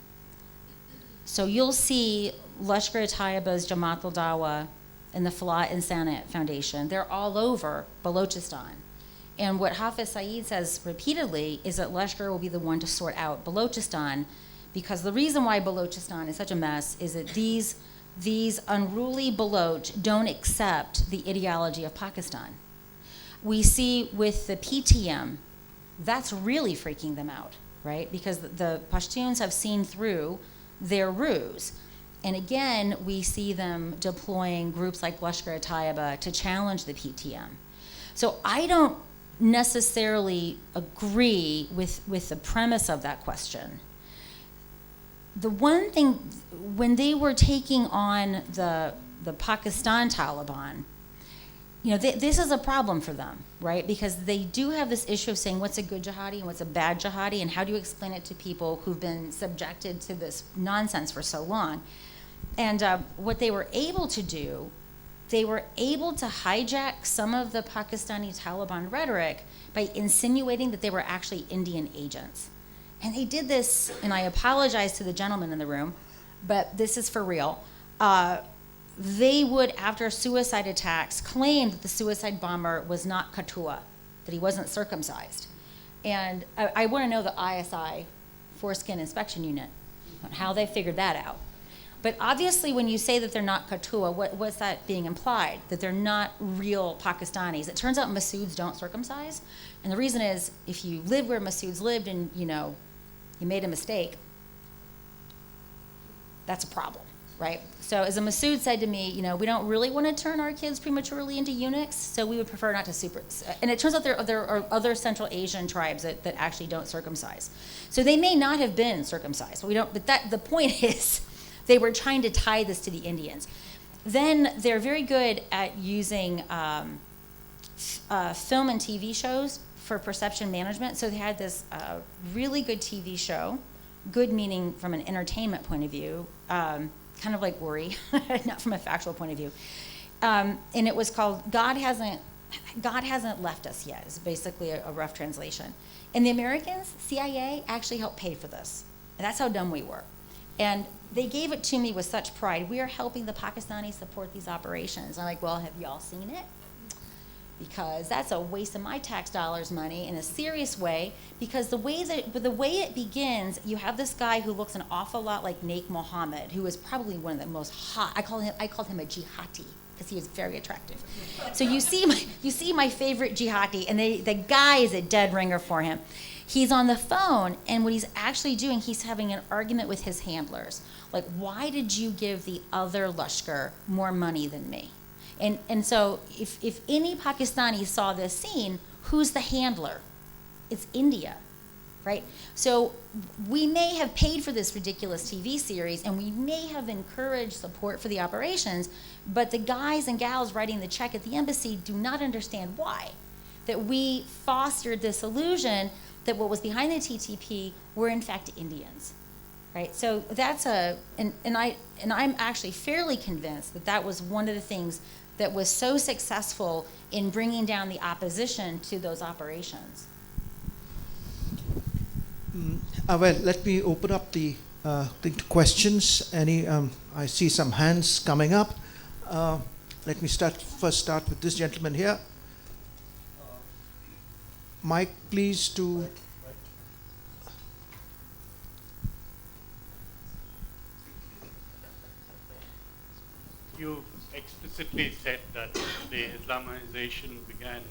So you'll see Lashkar Tayyaba's Jamaat al-Dawa and the Falah Insana Foundation. They're all over Balochistan. And what Hafiz Saeed says repeatedly is that Lashkar will be the one to sort out Balochistan, because the reason why Balochistan is such a mess is that these unruly Baloch don't accept the ideology of Pakistan. We see with the PTM, that's really freaking them out, right? Because the Pashtuns have seen through their ruse. And again, we see them deploying groups like Lashkar Tayyaba to challenge the PTM. So I don't necessarily agree with the premise of that question. The one thing, when they were taking on the Pakistan Taliban, this is a problem for them, right? Because they do have this issue of saying what's a good jihadi and what's a bad jihadi, and how do you explain it to people who've been subjected to this nonsense for so long. And what they were able to do, they were able to hijack some of the Pakistani Taliban rhetoric by insinuating that they were actually Indian agents. And they did this, and I apologize to the gentleman in the room, but this is for real. They would, after suicide attacks, claim that the suicide bomber was not Katua, that he wasn't circumcised. And I want to know the ISI, Foreskin Inspection Unit, on how they figured that out. But obviously, when you say that they're not Katua, what's that being implied? That they're not real Pakistanis. It turns out Masouds don't circumcise. And the reason is, if you live where Masouds lived and, you made a mistake, that's a problem, right? So as a Masood said to me, we don't really want to turn our kids prematurely into eunuchs, so we would prefer not to and it turns out there are other Central Asian tribes that actually don't circumcise. So they may not have been circumcised, but the point is, they were trying to tie this to the Indians. Then they're very good at using film and TV shows for perception management. So they had this really good TV show, good meaning from an entertainment point of view, kind of like Worry, not from a factual point of view. And it was called God Hasn't Left Us Yet, is basically a rough translation. And the Americans, CIA, actually helped pay for this. And that's how dumb we were. And they gave it to me with such pride. We are helping the Pakistanis support these operations. I'm like, well, have y'all seen it? Because that's a waste of my tax dollars money in a serious way. Because the way it begins, you have this guy who looks an awful lot like Naik Mohammed, who is probably one of the most hot. I called him a jihadi because he was very attractive. So you see my favorite jihadi, and the guy is a dead ringer for him. He's on the phone, and what he's actually doing, he's having an argument with his handlers. Like, why did you give the other Lashkar more money than me? And so if any Pakistani saw this scene, who's the handler? It's India. right? So we may have paid for this ridiculous TV series and we may have encouraged support for the operations, but the guys and gals writing the check at the embassy do not understand why. That we fostered this illusion that what was behind the TTP were in fact Indians, right? So that's and I'm actually fairly convinced that that was one of the things that was so successful in bringing down the opposition to those operations. Well, let me open up the thing to questions. I see some hands coming up. Let me first start with this gentleman here. Mike, please, to... You explicitly said that the Islamization began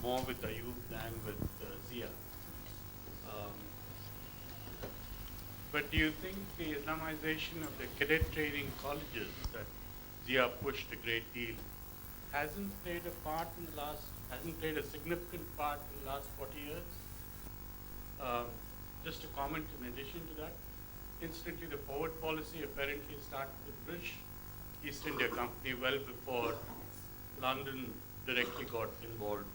more with Ayub than with Zia. But do you think the Islamization of the cadet training colleges that Zia pushed a great deal hasn't played a significant part in the last 40 years? Just a comment in addition to that. Incidentally, the forward policy apparently started with British East India Company well before London directly got involved.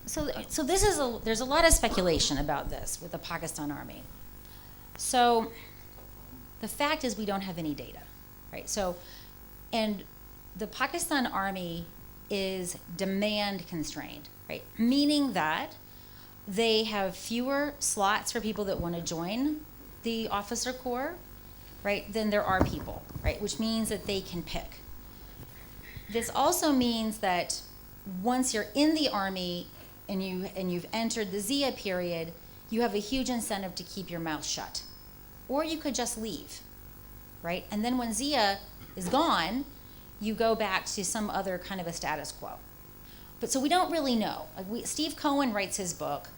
So there's a lot of speculation about this with the Pakistan Army. So the fact is we don't have any data, right? So, and the Pakistan Army is demand constrained, right? Meaning that they have fewer slots for people that want to join the officer corps, right, than there are people, right? Which means that they can pick. This also means that once you're in the Army and you've entered the Zia period, you have a huge incentive to keep your mouth shut. Or you could just leave, right? And then when Zia is gone, you go back to some other kind of a status quo. But so we don't really know. Steve Cohen writes his book,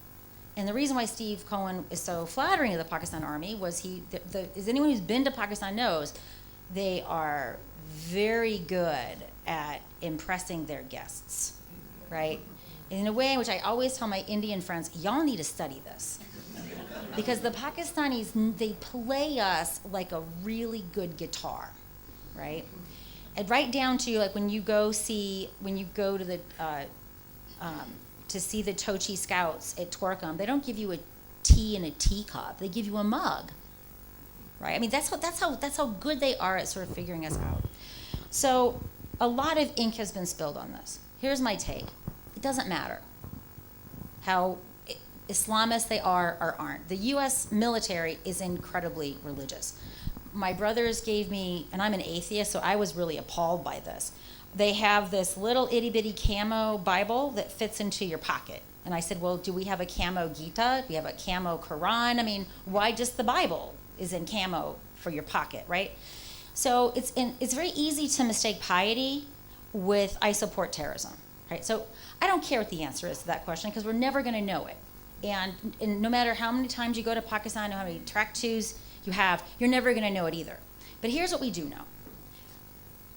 and the reason why Steve Cohen is so flattering of the Pakistan Army was as anyone who's been to Pakistan knows, they are very good at impressing their guests, right? In a way in which I always tell my Indian friends, y'all need to study this. Because the Pakistanis, they play us like a really good guitar, right? And right down to like when you go to the to see the Tochi Scouts at Torkham, they don't give you a tea in a teacup. They give you a mug, right? I mean, that's how good they are at sort of figuring us out. So a lot of ink has been spilled on this. Here's my take. It doesn't matter how Islamist they are or aren't. The U.S. military is incredibly religious. My brothers gave me, and I'm an atheist, so I was really appalled by this. They have this little itty-bitty camo Bible that fits into your pocket. And I said, well, do we have a camo Gita? Do we have a camo Quran? I mean, why just the Bible is in camo for your pocket, right? So it's very easy to mistake piety with I support terrorism, right? So I don't care what the answer is to that question because we're never going to know it. And no matter how many times you go to Pakistan, how many track twos you have, you're never going to know it either. But here's what we do know.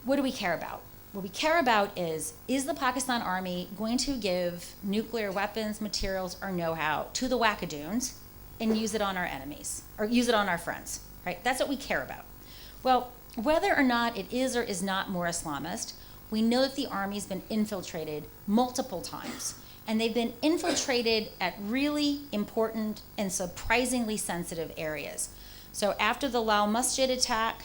What do we care about? What we care about is the Pakistan Army going to give nuclear weapons, materials, or know-how to the wackadoons and use it on our enemies, or use it on our friends, right? That's what we care about. Well, whether or not it is or is not more Islamist, we know that the Army's been infiltrated multiple times. And they've been infiltrated at really important and surprisingly sensitive areas. So after the Lal Masjid attack,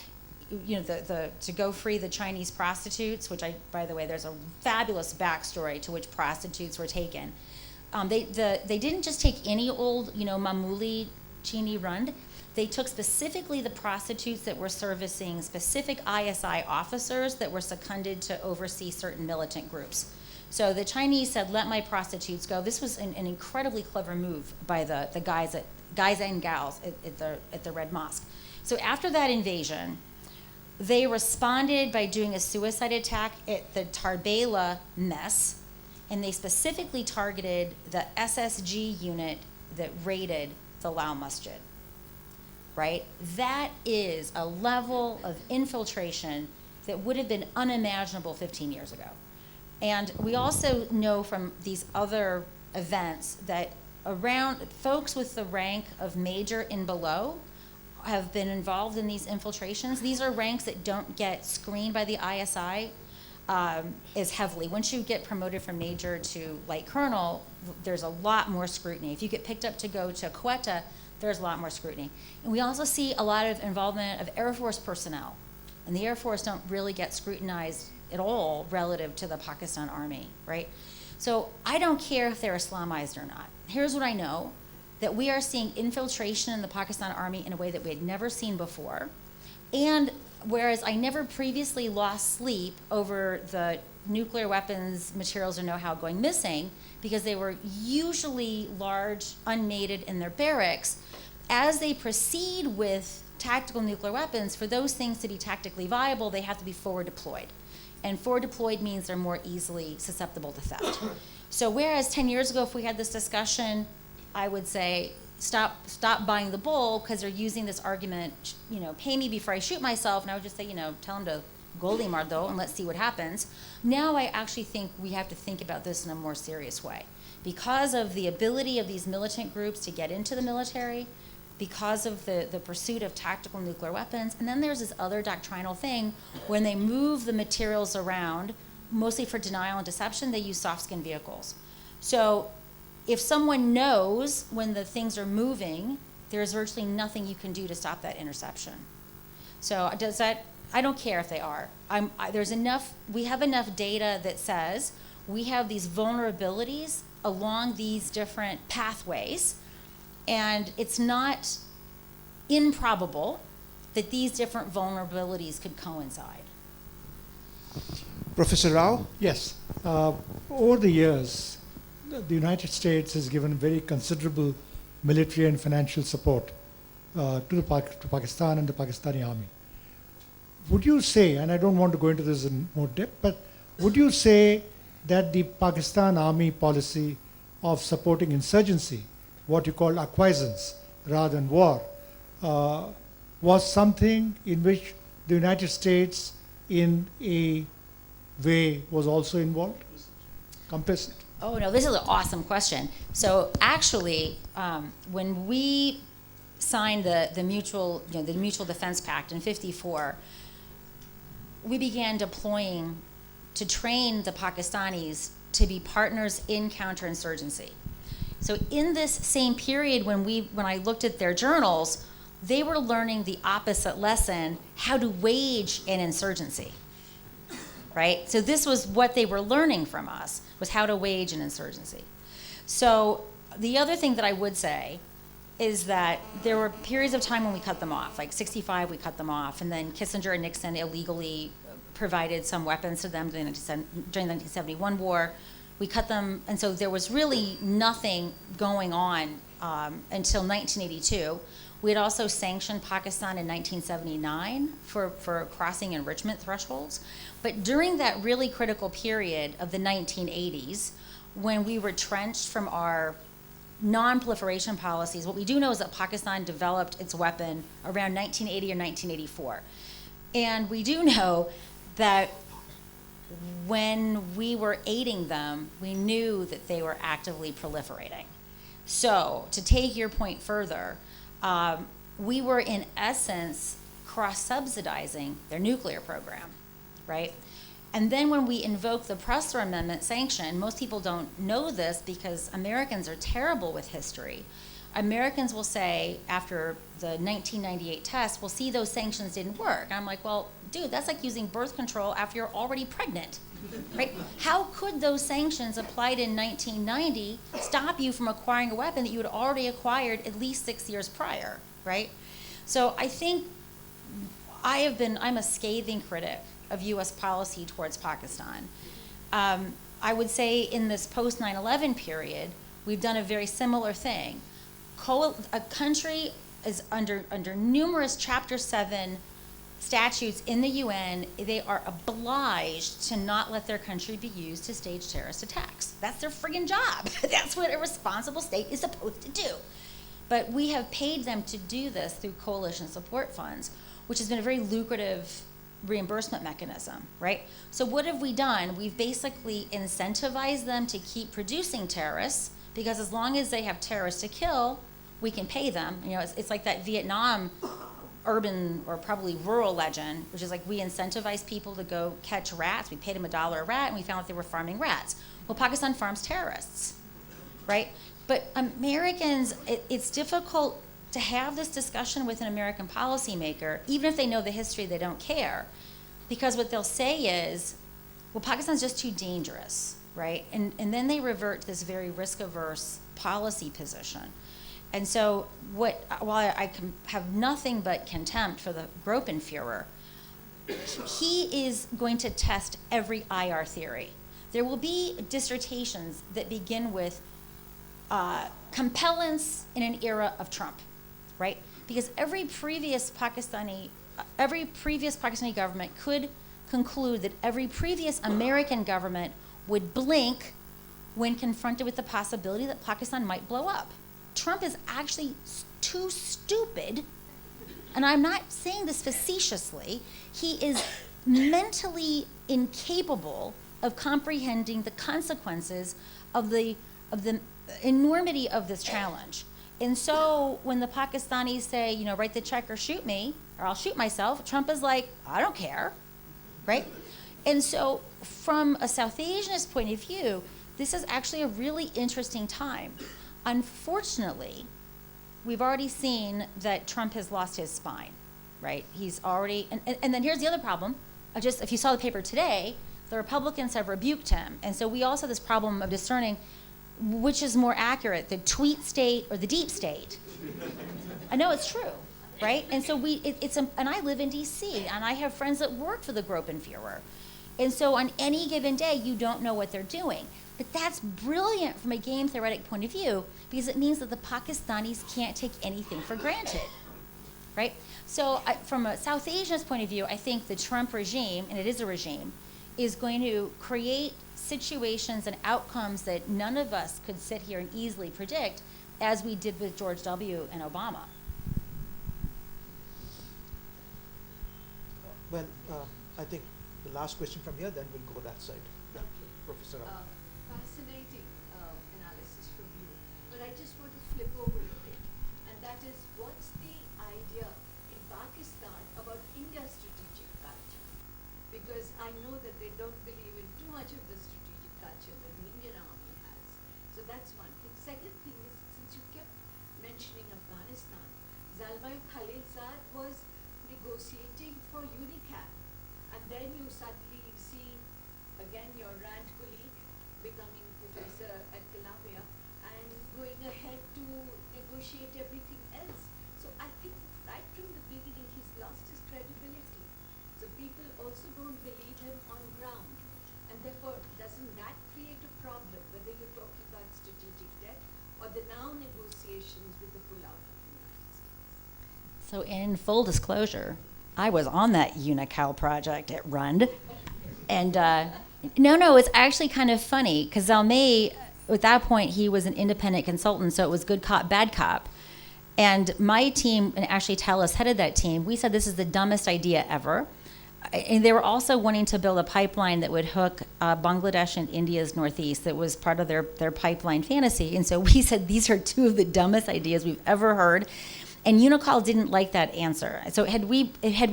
to go free the Chinese prostitutes, which by the way, there's a fabulous backstory to which prostitutes were taken. They didn't just take any old, Mamuli Chini Rund. They took specifically the prostitutes that were servicing specific ISI officers that were seconded to oversee certain militant groups. So the Chinese said, let my prostitutes go. This was an incredibly clever move by the guys and gals at the Red Mosque. So after that invasion, they responded by doing a suicide attack at the Tarbela mess, and they specifically targeted the SSG unit that raided the Lal Masjid, right? That is a level of infiltration that would have been unimaginable 15 years ago. And we also know from these other events that around folks with the rank of major and below have been involved in these infiltrations. These are ranks that don't get screened by the ISI as heavily. Once you get promoted from major to light colonel, there's a lot more scrutiny. If you get picked up to go to Quetta, there's a lot more scrutiny. And we also see a lot of involvement of Air Force personnel. And the Air Force don't really get scrutinized at all relative to the Pakistan Army, right? So I don't care if they're Islamized or not. Here's what I know, that we are seeing infiltration in the Pakistan Army in a way that we had never seen before. And whereas I never previously lost sleep over the nuclear weapons materials or know-how going missing, because they were usually large, unmated in their barracks, as they proceed with tactical nuclear weapons, for those things to be tactically viable, they have to be forward deployed. And forward deployed means they're more easily susceptible to theft. So whereas 10 years ago, if we had this discussion, I would say, stop buying the bull, because they're using this argument, pay me before I shoot myself. And I would just say, tell them to Goldie Mardo and let's see what happens. Now I actually think we have to think about this in a more serious way. Because of the ability of these militant groups to get into the military, because of the pursuit of tactical nuclear weapons, and then there's this other doctrinal thing, when they move the materials around, mostly for denial and deception, they use soft-skin vehicles. So if someone knows when the things are moving, there's virtually nothing you can do to stop that interception. So I don't care if they are. We have enough data that says we have these vulnerabilities along these different pathways, and it's not improbable that these different vulnerabilities could coincide. Professor Rao? Yes. Over the years, the United States has given very considerable military and financial support to Pakistan and the Pakistani army. Would you say, and I don't want to go into this in more depth, but would you say that the Pakistan army policy of supporting insurgency, what you call acquiescence rather than war, was something in which the United States in a way was also involved? Complicit? Oh no, this is an awesome question. So actually, when we signed the mutual defense pact in '54, we began deploying to train the Pakistanis to be partners in counterinsurgency. So in this same period, when I looked at their journals, they were learning the opposite lesson: how to wage an insurgency. Right? So this was what they were learning from us, was how to wage an insurgency. So the other thing that I would say is that there were periods of time when we cut them off, like '65 we cut them off, and then Kissinger and Nixon illegally provided some weapons to them during the 1971 war. We cut them, and so there was really nothing going on until 1982. We had also sanctioned Pakistan in 1979 for crossing enrichment thresholds. But during that really critical period of the 1980s, when we retrenched from our non-proliferation policies, what we do know is that Pakistan developed its weapon around 1980 or 1984. And we do know that when we were aiding them, we knew that they were actively proliferating. So to take your point further, we were in essence cross-subsidizing their nuclear program, right? And then when we invoke the Pressler Amendment sanction, most people don't know this because Americans are terrible with history. Americans will say, after the 1998 test, well, see, those sanctions didn't work. And I'm like, well, dude, that's like using birth control after you're already pregnant, right? How could those sanctions applied in 1990 stop you from acquiring a weapon that you had already acquired at least 6 years prior, right? So I think I'm a scathing critic of U.S. policy towards Pakistan. I would say in this post 9/11 period, we've done a very similar thing. A country is under numerous Chapter 7 statutes in the UN, they are obliged to not let their country be used to stage terrorist attacks. That's their friggin' job. That's what a responsible state is supposed to do. But we have paid them to do this through coalition support funds, which has been a very lucrative reimbursement mechanism, right? So what have we done? We've basically incentivized them to keep producing terrorists because as long as they have terrorists to kill, we can pay them. You know, it's like that Vietnam urban or probably rural legend, which is like we incentivize people to go catch rats. We paid them $1 a rat, and we found out they were farming rats. Well, Pakistan farms terrorists, right? But Americans, it's difficult to have this discussion with an American policymaker, even if they know the history, they don't care, because what they'll say is, well, Pakistan's just too dangerous, right? And then they revert to this very risk-averse policy position. And so while I can have nothing but contempt for the Gruppenführer, he is going to test every IR theory. There will be dissertations that begin with compellence in an era of Trump, right? Because every previous Pakistani government could conclude that every previous American government would blink when confronted with the possibility that Pakistan might blow up. Trump is actually too stupid, and I'm not saying this facetiously, he is mentally incapable of comprehending the consequences of the enormity of this challenge. And so when the Pakistanis say, you know, write the check or shoot me, or I'll shoot myself, Trump is like, I don't care, right? And so from a South Asianist point of view, this is actually a really interesting time. Unfortunately, we've already seen that Trump has lost his spine, right? He's already, and then here's the other problem. If you saw the paper today, the Republicans have rebuked him. And so we also have this problem of discerning which is more accurate, the tweet state or the deep state. I know it's true, right? And so and I live in DC, and I have friends that work for the Gruppenführer. And so on any given day, you don't know what they're doing. But that's brilliant from a game theoretic point of view, because it means that the Pakistanis can't take anything for granted, right? So from a South Asianist point of view, I think the Trump regime, and it is a regime, is going to create situations and outcomes that none of us could sit here and easily predict, as we did with George W. and Obama. Well, I think the last question from here, then we'll go that side. Yeah, Professor. Fascinating analysis from you, but I just want to flip over a bit, and that is, what's the idea in Pakistan about India's strategic culture? Because I know that they don't believe in too much of the strategic culture that the Indian army has. So that's one thing. Second thing is, since you kept mentioning Afghanistan, Zalmay Khalilzad was negotiating for UNICAP, and then you suddenly see again your RAND colleague becoming professor at Columbia and going ahead to negotiate everything else. So I think right from the beginning he's lost his credibility. So people also don't believe him on ground. And therefore, doesn't that create a problem, whether you're talking about strategic debt or the now negotiations with the pullout of the United States? So in full disclosure, I was on that UNICAL project at RUND. And no, it's actually kind of funny, because Zalmay, at that point, he was an independent consultant, so it was good cop, bad cop. And my team, and actually Talis headed that team, we said this is the dumbest idea ever. And they were also wanting to build a pipeline that would hook Bangladesh and India's northeast. That was part of their pipeline fantasy. And so we said these are two of the dumbest ideas we've ever heard. And UNICAL didn't like that answer. So had we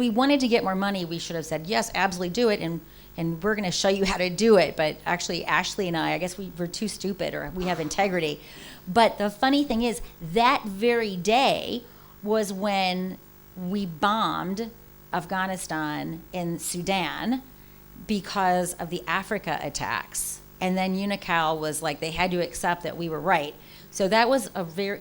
wanted to get more money, we should have said, yes, absolutely do it, and we're going to show you how to do it. But actually, Ashley and I guess we were too stupid, or we have integrity. But the funny thing is, that very day was when we bombed Afghanistan and Sudan because of the Africa attacks. And then UNICAL was like, they had to accept that we were right. So that was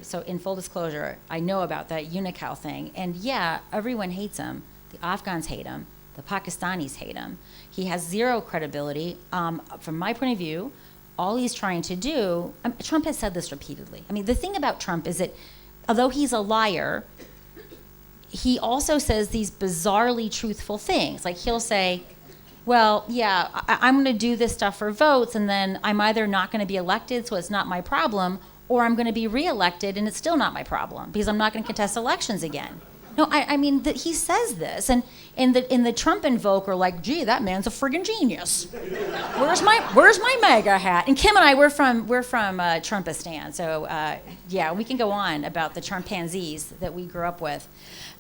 so in full disclosure, I know about that UNICAL thing. And yeah, everyone hates him. The Afghans hate him. The Pakistanis hate him. He has zero credibility. From my point of view, all he's trying to do, Trump has said this repeatedly. I mean, the thing about Trump is that although he's a liar, he also says these bizarrely truthful things. Like he'll say, well, yeah, I'm going to do this stuff for votes, and then I'm either not going to be elected, so it's not my problem, or I'm going to be reelected, and it's still not my problem, because I'm not going to contest elections again. No, I mean, he says this, and in the Trump invoker, like, gee, that man's a friggin' genius. Where's my MAGA hat? And Kim and I, we're from Trumpistan, so yeah, we can go on about the Trumpanzees that we grew up with,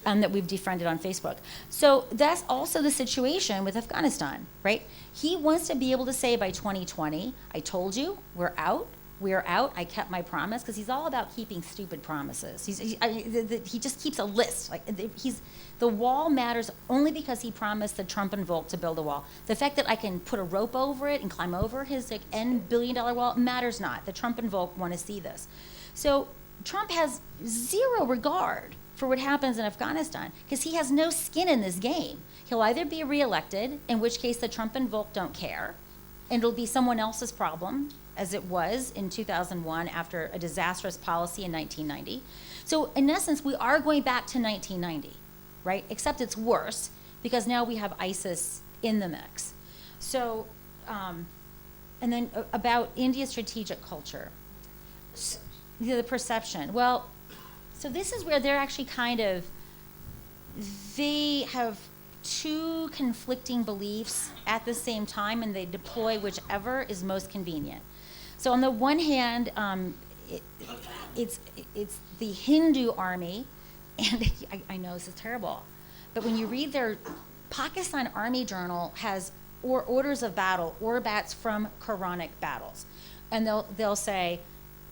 that we've defriended on Facebook. So that's also the situation with Afghanistan, right? He wants to be able to say by 2020, I told you, we're out. We're out. I kept my promise, because he's all about keeping stupid promises. He just keeps a list. Like the wall matters only because he promised the Trump and Volk to build a wall. The fact that I can put a rope over it and climb over his like N billion-dollar wall matters not. The Trump and Volk want to see this. So Trump has zero regard for what happens in Afghanistan, because he has no skin in this game. He'll either be reelected, in which case the Trump and Volk don't care, and it'll be someone else's problem, as it was in 2001 after a disastrous policy in 1990. So in essence, we are going back to 1990, right? Except it's worse, because now we have ISIS in the mix. So, and then about India's strategic culture, the perception. Well, so this is where they're actually they have two conflicting beliefs at the same time, and they deploy whichever is most convenient. So on the one hand, it's the Hindu army, and I know this is terrible, but when you read their Pakistan Army Journal has orders of battle, orbats from Quranic battles, and they'll say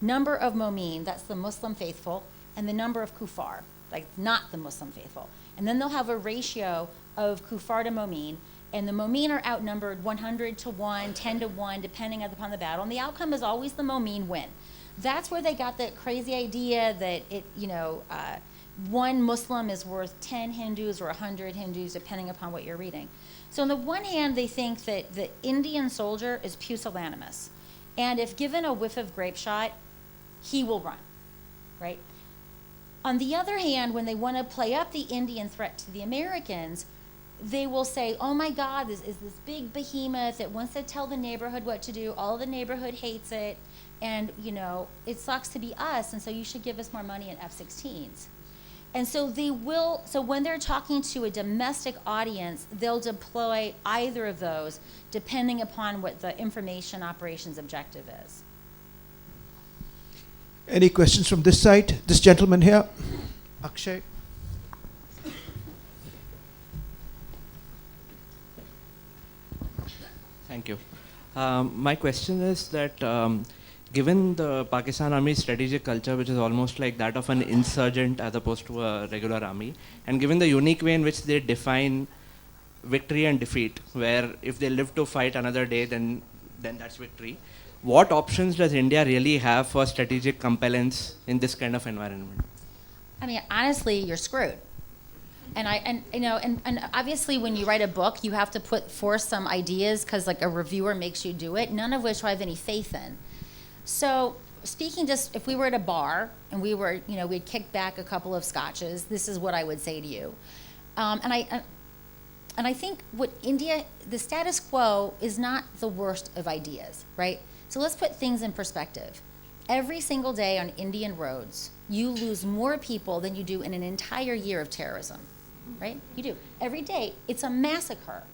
number of Momin, that's the Muslim faithful, and the number of Kufar, like not the Muslim faithful, and then they'll have a ratio of Kufar to Momin, and the Momin are outnumbered 100 to 1, 10 to 1, depending upon the battle, and the outcome is always the Momin win. That's where they got the crazy idea that one Muslim is worth 10 Hindus or 100 Hindus, depending upon what you're reading. So on the one hand, they think that the Indian soldier is pusillanimous, and if given a whiff of grape shot, he will run, right? On the other hand, when they want to play up the Indian threat to the Americans, they will say, oh my God, this is this big behemoth that wants to tell the neighborhood what to do, all the neighborhood hates it, and it sucks to be us, and so you should give us more money in F-16s. And so when they're talking to a domestic audience, they'll deploy either of those depending upon what the information operations objective is. Any questions from this side? This gentleman here, Akshay. Thank you. My question is that given the Pakistan Army's strategic culture, which is almost like that of an insurgent as opposed to a regular army, and given the unique way in which they define victory and defeat, where if they live to fight another day, then that's victory, what options does India really have for strategic compellence in this kind of environment? I mean, honestly, you're screwed. And obviously when you write a book, you have to put forth some ideas because like a reviewer makes you do it, none of which I have any faith in. So speaking just, if we were at a bar and we'd kick back a couple of scotches, this is what I would say to you. And I think what India, the status quo is not the worst of ideas, right? So let's put things in perspective. Every single day on Indian roads, you lose more people than you do in an entire year of terrorism, right? You do. Every day, it's a massacre.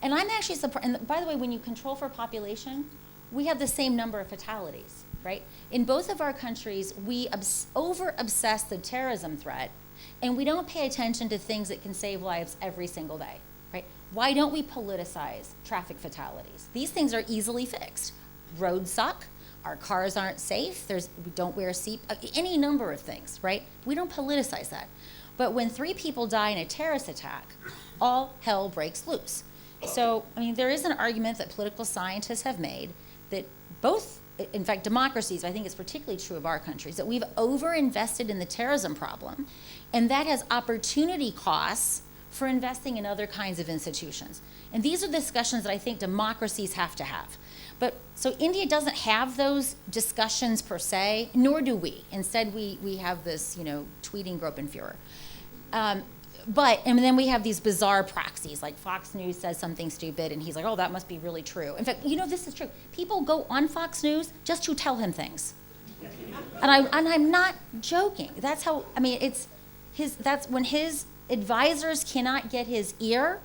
And I'm actually surprised, and by the way, when you control for population, we have the same number of fatalities, right? In both of our countries, we over-obsess the terrorism threat, and we don't pay attention to things that can save lives every single day, right? Why don't we politicize traffic fatalities? These things are easily fixed. Roads suck. Our cars aren't safe. We don't wear any number of things, right? We don't politicize that. But when 3 people die in a terrorist attack, all hell breaks loose. So, I mean, there is an argument that political scientists have made that both, in fact, democracies, I think it's particularly true of our countries, that we've overinvested in the terrorism problem, and that has opportunity costs for investing in other kinds of institutions. And these are discussions that I think democracies have to have. But so India doesn't have those discussions per se, nor do we. Instead, we have this, tweeting Gruppenführer. And then we have these bizarre proxies, like Fox News says something stupid, and he's like, oh, that must be really true. In fact, this is true. People go on Fox News just to tell him things. And I'm not joking. That's how, that's when his advisors cannot get his ear.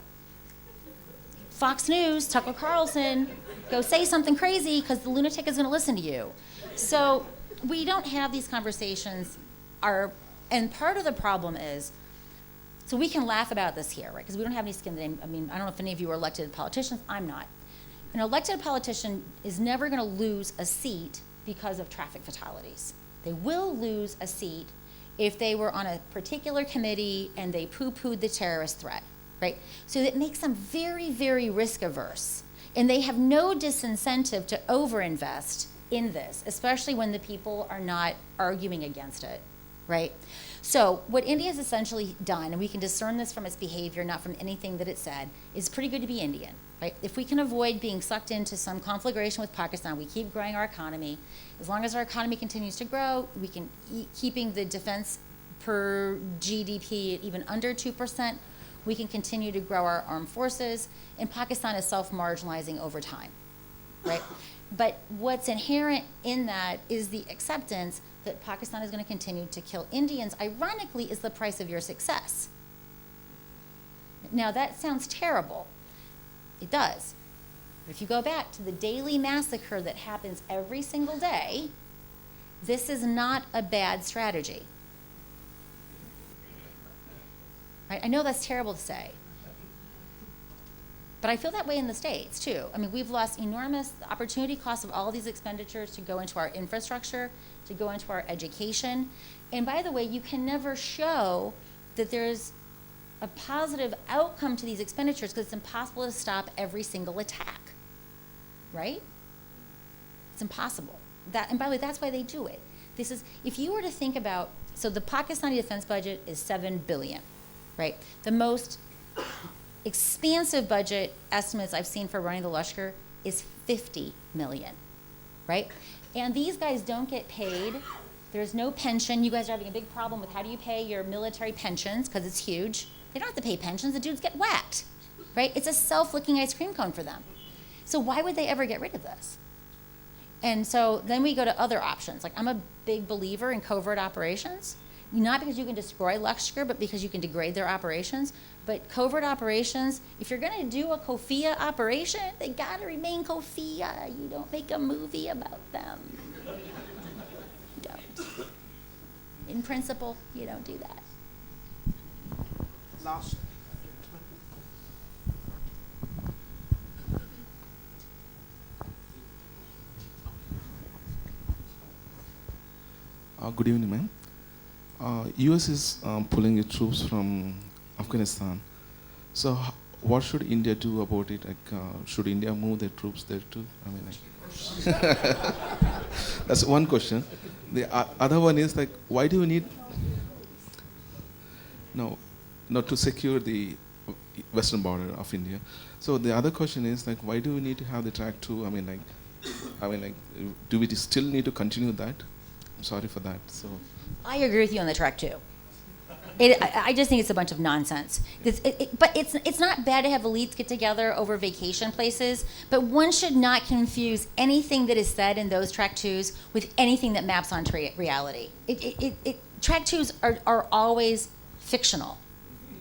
Fox News, Tucker Carlson, go say something crazy because the lunatic is going to listen to you. So we don't have these conversations. And part of the problem is, so we can laugh about this here, right? Because we don't have any skin in the game. I mean, I don't know if any of you are elected politicians. I'm not. An elected politician is never going to lose a seat because of traffic fatalities. They will lose a seat if they were on a particular committee and they poo-pooed the terrorist threat, right? So it makes them very, very risk averse. And they have no disincentive to overinvest in this, especially when the people are not arguing against it, right? So what India has essentially done, and we can discern this from its behavior, not from anything that it said, is pretty good to be Indian, right? If we can avoid being sucked into some conflagration with Pakistan, we keep growing our economy. As long as our economy continues to grow, we can keeping the defense per GDP at even under 2%, we can continue to grow our armed forces, and Pakistan is self-marginalizing over time, right? But what's inherent in that is the acceptance that Pakistan is going to continue to kill Indians, ironically, is the price of your success. Now, that sounds terrible. It does. But if you go back to the daily massacre that happens every single day, this is not a bad strategy. Right? I know that's terrible to say. But I feel that way in the States, too. I mean, we've lost enormous opportunity costs of all these expenditures to go into our infrastructure, to go into our education. And by the way, you can never show that there's a positive outcome to these expenditures because it's impossible to stop every single attack, right? It's impossible. And by the way, that's why they do it. This is, if you were to think about, so the Pakistani defense budget is $7 billion, right? The most expansive budget estimates I've seen for running the Lashkar is 50 million, right? And these guys don't get paid. There's no pension. You guys are having a big problem with how do you pay your military pensions because it's huge. They don't have to pay pensions. The dudes get whacked, right? It's a self-licking ice cream cone for them. So why would they ever get rid of this? And so then we go to other options. Like, I'm a big believer in covert operations, not because you can destroy Lashkar, but because you can degrade their operations. But covert operations, if you're going to do a Kofia operation, they got to remain Kofia. You don't make a movie about them. You don't. In principle, you don't do that. Last. Good evening, ma'am. US is pulling its troops from Afghanistan. So what should India do about it? Like, should India move their troops there too? I mean, like that's one question. The other one is like, why do you need to secure the western border of India? So the other question is like, why do we need to have the track 2? I mean, like, do we still need to continue that? I'm sorry for that. So I agree with you on the track 2. I just think it's a bunch of nonsense. But it's not bad to have elites get together over vacation places, but one should not confuse anything that is said in those track 2s with anything that maps onto reality. Track 2s are always fictional,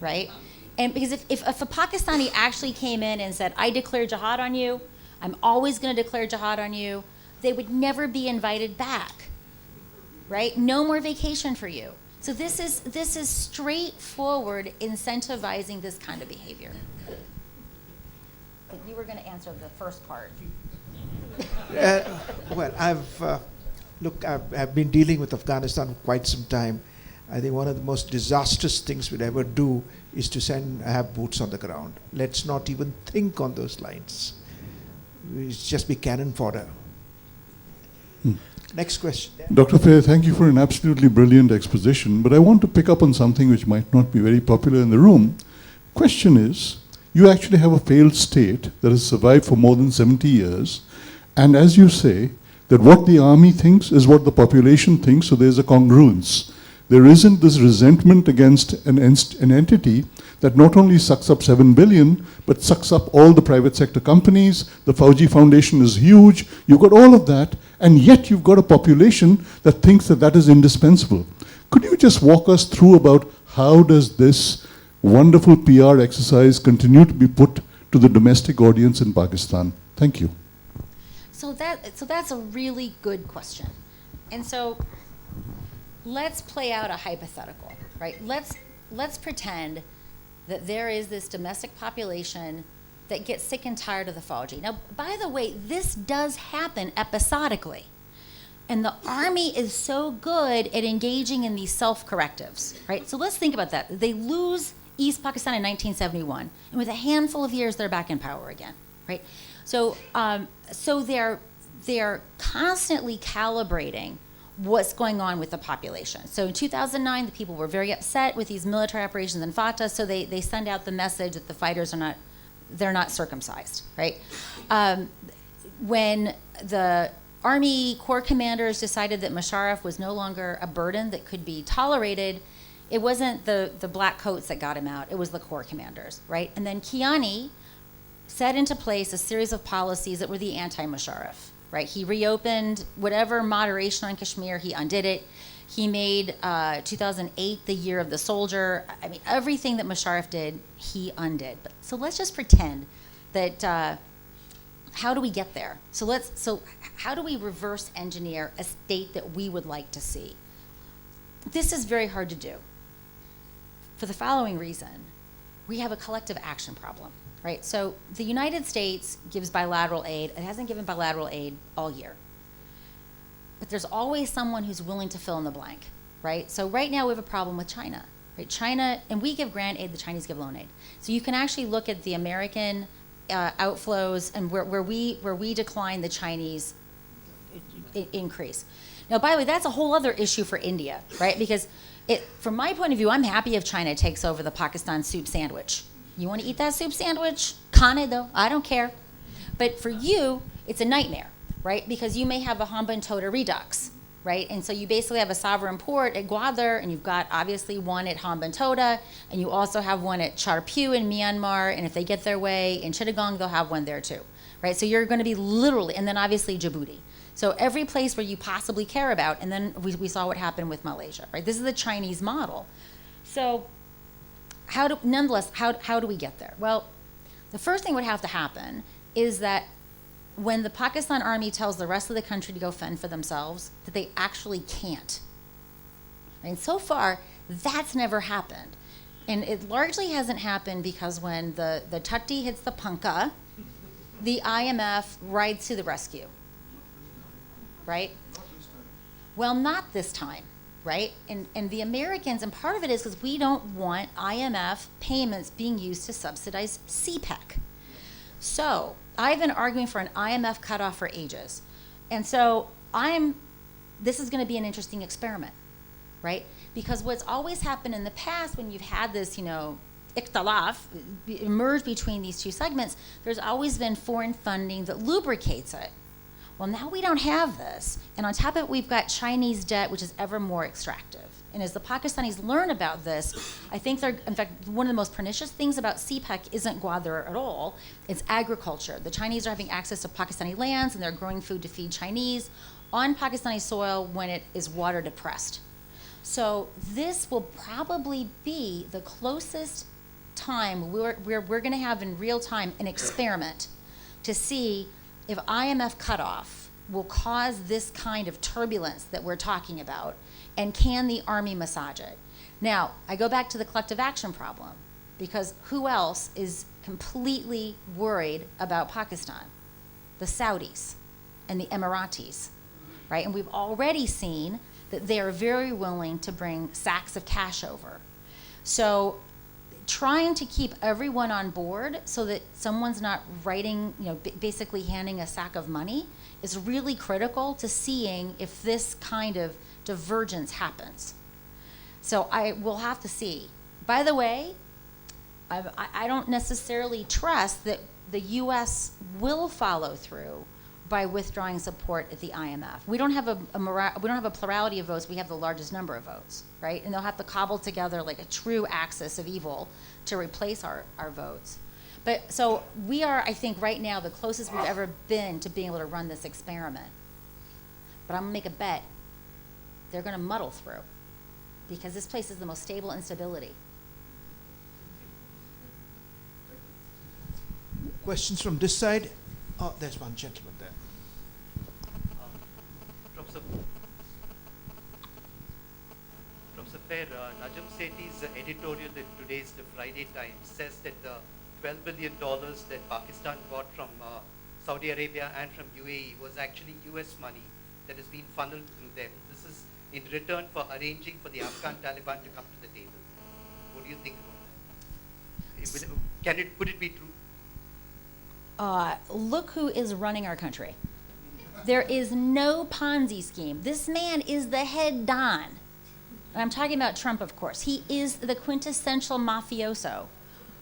right? And because if a Pakistani actually came in and said, I declare jihad on you, I'm always going to declare jihad on you, they would never be invited back, right? No more vacation for you. So this is straightforward incentivizing this kind of behavior. You were going to answer the first part. Well, I've been dealing with Afghanistan for quite some time. I think one of the most disastrous things we'd ever do is to have boots on the ground. Let's not even think on those lines. We'll just be cannon fodder. Next question. Dr. Fair, thank you for an absolutely brilliant exposition, but I want to pick up on something which might not be very popular in the room. Question is, you actually have a failed state that has survived for more than 70 years, and as you say, that what the army thinks is what the population thinks, so there's a congruence. There isn't this resentment against an entity that not only sucks up 7 billion, but sucks up all the private sector companies. The Fauji Foundation is huge. You've got all of that, and yet you've got a population that thinks that that is indispensable. Could you just walk us through about how does this wonderful PR exercise continue to be put to the domestic audience in Pakistan? Thank you. So that's a really good question. And so let's play out a hypothetical, right? Let's pretend that there is this domestic population that gets sick and tired of the Fauji. Now, by the way, this does happen episodically. And the Army is so good at engaging in these self-correctives, right? So let's think about that. They lose East Pakistan in 1971, and with a handful of years, they're back in power again, right? So, so they're constantly calibrating what's going on with the population. So in 2009, the people were very upset with these military operations in Fatah, so they send out the message that the fighters are not circumcised, right? When the Army Corps commanders decided that Musharraf was no longer a burden that could be tolerated, it wasn't the black coats that got him out, it was the Corps commanders, right? And then Kiani set into place a series of policies that were the anti-Musharraf, right? He reopened whatever moderation on Kashmir, he undid it. He made 2008 the year of the soldier. I mean, everything that Musharraf did, he undid. So let's just pretend that, how do we get there? So how do we reverse engineer a state that we would like to see? This is very hard to do. For the following reason, we have a collective action problem, right? So the United States gives bilateral aid. It hasn't given bilateral aid all year. But there's always someone who's willing to fill in the blank, right? So right now we have a problem with China, right? China, and we give grant aid, the Chinese give loan aid. So you can actually look at the American outflows and where we decline, the Chinese increase. Now, by the way, that's a whole other issue for India, right? Because from my point of view, I'm happy if China takes over the Pakistan soup sandwich. You want to eat that soup sandwich? Khane though, I don't care. But for you, it's a nightmare, right? Because you may have a Hambantota redux, right? And so you basically have a sovereign port at Gwadar, and you've got obviously one at Hambantota, and you also have one at Charpu in Myanmar, and if they get their way in Chittagong, they'll have one there too, right? So you're going to be literally, and then obviously Djibouti. So every place where you possibly care about, and then we saw what happened with Malaysia, right? This is the Chinese model. So nonetheless, how do we get there? Well, the first thing would have to happen is that when the Pakistan Army tells the rest of the country to go fend for themselves, that they actually can't. And so far, that's never happened. And it largely hasn't happened because when the Tatti hits the Panka, the IMF rides to the rescue, right? Well, not this time, right? And the Americans, and part of it is because we don't want IMF payments being used to subsidize CPEC. So I've been arguing for an IMF cutoff for ages. And so this is going to be an interesting experiment, right? Because what's always happened in the past when you've had this, ikhtilaf emerge between these two segments, there's always been foreign funding that lubricates it. Well, now we don't have this. And on top of it, we've got Chinese debt, which is ever more extractive. And as the Pakistanis learn about this, I think in fact, one of the most pernicious things about CPEC isn't Gwadar at all. It's agriculture. The Chinese are having access to Pakistani lands, and they're growing food to feed Chinese on Pakistani soil when it is water depressed. So this will probably be the closest time we're going to have in real time an experiment to see if IMF cutoff will cause this kind of turbulence that we're talking about, and can the Army massage it? Now, I go back to the collective action problem, because who else is completely worried about Pakistan? The Saudis and the Emiratis, right? And we've already seen that they are very willing to bring sacks of cash over. So trying to keep everyone on board so that someone's not writing, basically handing a sack of money is really critical to seeing if this kind of divergence happens. So we'll have to see. By the way, I don't necessarily trust that the U.S. will follow through by withdrawing support at the IMF. We don't have a plurality of votes. We have the largest number of votes, right? And they'll have to cobble together like a true axis of evil to replace our votes. But so we are, I think, right now the closest we've ever been to being able to run this experiment. But I'm gonna make a bet. They're gonna muddle through. because this place is the most stable instability. Questions from this side? Oh, there's one gentleman there. Professor Fair, Najam Sethi's editorial in today's The Friday Times says that the $12 billion that Pakistan got from Saudi Arabia and from UAE was actually US money that has been funneled through them. This is in return for arranging for the Afghan Taliban to come to the table. What do you think about that? Could it be true? Look who is running our country. There is no Ponzi scheme. This man is the head Don. I'm talking about Trump, of course. He is the quintessential mafioso.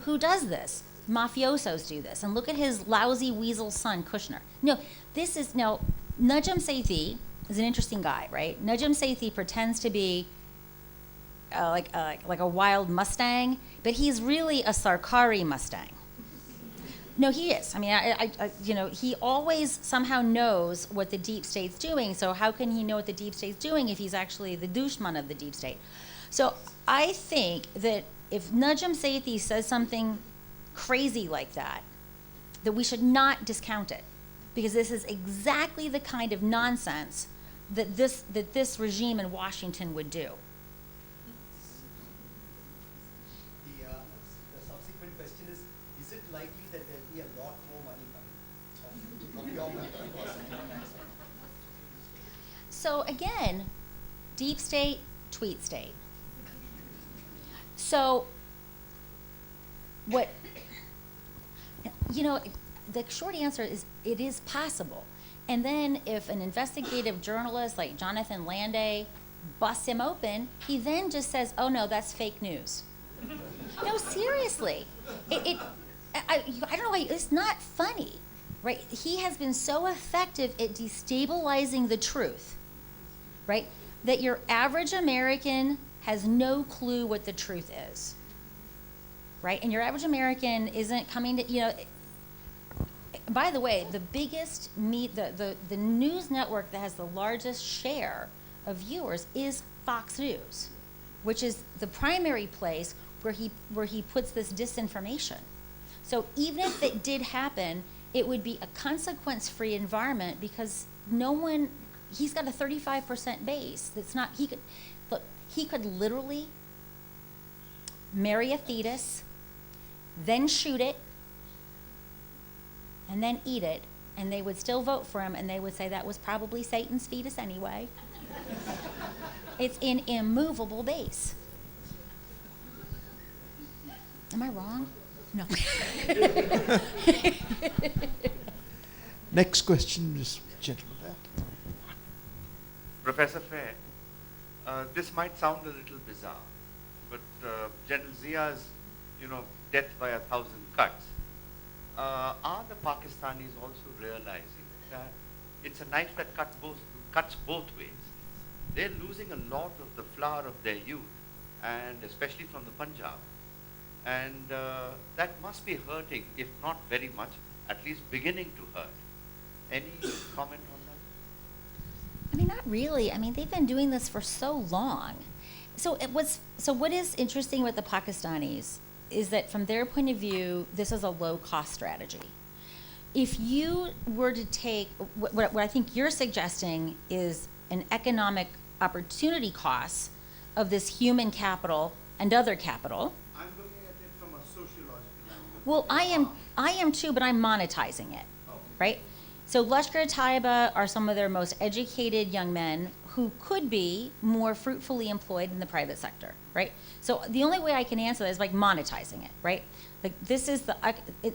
Who does this? Mafiosos do this. And look at his lousy weasel son, Kushner. Najam Sethi is an interesting guy, right? Najam Sethi pretends to be like a wild Mustang, but he's really a Sarkari Mustang. No, he is. I mean, he always somehow knows what the deep state's doing. So how can he know what the deep state's doing if he's actually the dushman of the deep state? So I think that if Najam Sethi says something crazy like that we should not discount it, because this is exactly the kind of nonsense that this regime in Washington would do. The subsequent question is it likely that there'll be a lot more money coming from your money? So again, deep state, tweet state. So the short answer is it is possible. And then if an investigative journalist like Jonathan Landay busts him open, he then just says, oh no, that's fake news. No, seriously. I don't know why, it's not funny, right? He has been so effective at destabilizing the truth, right? That your average American has no clue what the truth is, right? And your average American isn't coming to, by the way, the biggest the news network that has the largest share of viewers is Fox News, which is the primary place where he puts this disinformation. So even if it did happen, it would be a consequence-free environment because he's got a 35% base. He could literally marry a fetus, then shoot it, and then eat it, and they would still vote for him, and they would say that was probably Satan's fetus anyway. It's an immovable base. Am I wrong? No. Next question is gentleman there. Professor Fair, this might sound a little bizarre, but General Zia's, death by 1,000 cuts, are the Pakistanis also realizing that it's a knife that cuts both ways? They're losing a lot of the flower of their youth, and especially from the Punjab. And that must be hurting, if not very much, at least beginning to hurt. Any comment on that? I mean, not really. I mean, they've been doing this for so long. So what is interesting with the Pakistanis is that from their point of view, this is a low-cost strategy. If you were to take, what I think you're suggesting is an economic opportunity cost of this human capital and other capital. I'm looking at it from a sociological angle. Well, I am too, but I'm monetizing it, right? So Lashkar Tayyaba are some of their most educated young men who could be more fruitfully employed in the private sector, right? So the only way I can answer that is like monetizing it, right? Like this is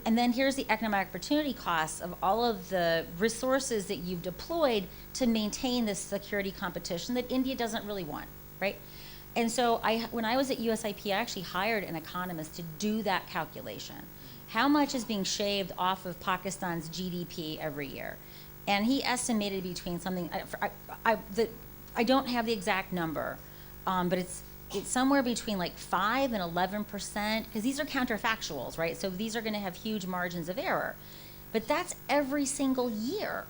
and then here's the economic opportunity costs of all of the resources that you've deployed to maintain this security competition that India doesn't really want, right? And so when I was at USIP, I actually hired an economist to do that calculation. How much is being shaved off of Pakistan's GDP every year? And he estimated between something, I don't have the exact number, but it's somewhere between like 5 and 11%, because these are counterfactuals, right? So these are gonna have huge margins of error. But that's every single year.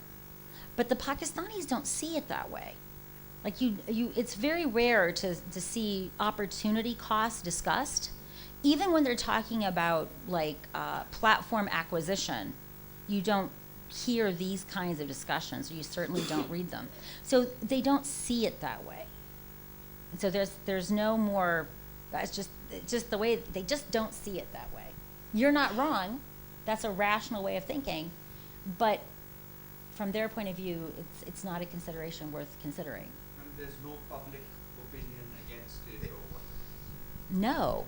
But the Pakistanis don't see it that way. Like it's very rare to see opportunity costs discussed, even when they're talking about like platform acquisition. You don't hear these kinds of discussions, or you certainly don't read them. So they don't see it that way. And so there's no more. It's just the way they just don't see it that way. You're not wrong. That's a rational way of thinking, but from their point of view, it's not a consideration worth considering. And there's no public opinion against it or what? No,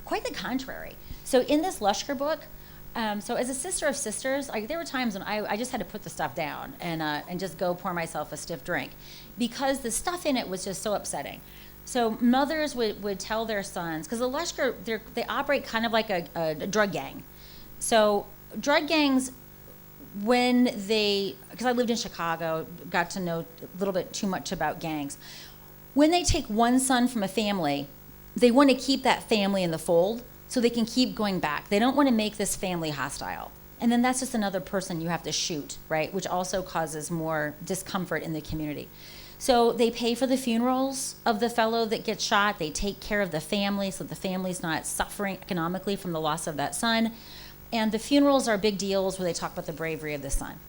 quite the contrary. So in this Lashkar book, so as a sister of sisters, there were times when I just had to put the stuff down and just go pour myself a stiff drink, because the stuff in it was just so upsetting. So mothers would tell their sons, because the Lashkar, they operate kind of like a drug gang. So drug gangs, because I lived in Chicago, got to know a little bit too much about gangs. When they take one son from a family, they want to keep that family in the fold so they can keep going back. They don't want to make this family hostile. And then that's just another person you have to shoot, right? Which also causes more discomfort in the community. So they pay for the funerals of the fellow that gets shot. They take care of the family so the family's not suffering economically from the loss of that son. And the funerals are big deals where they talk about the bravery of the son.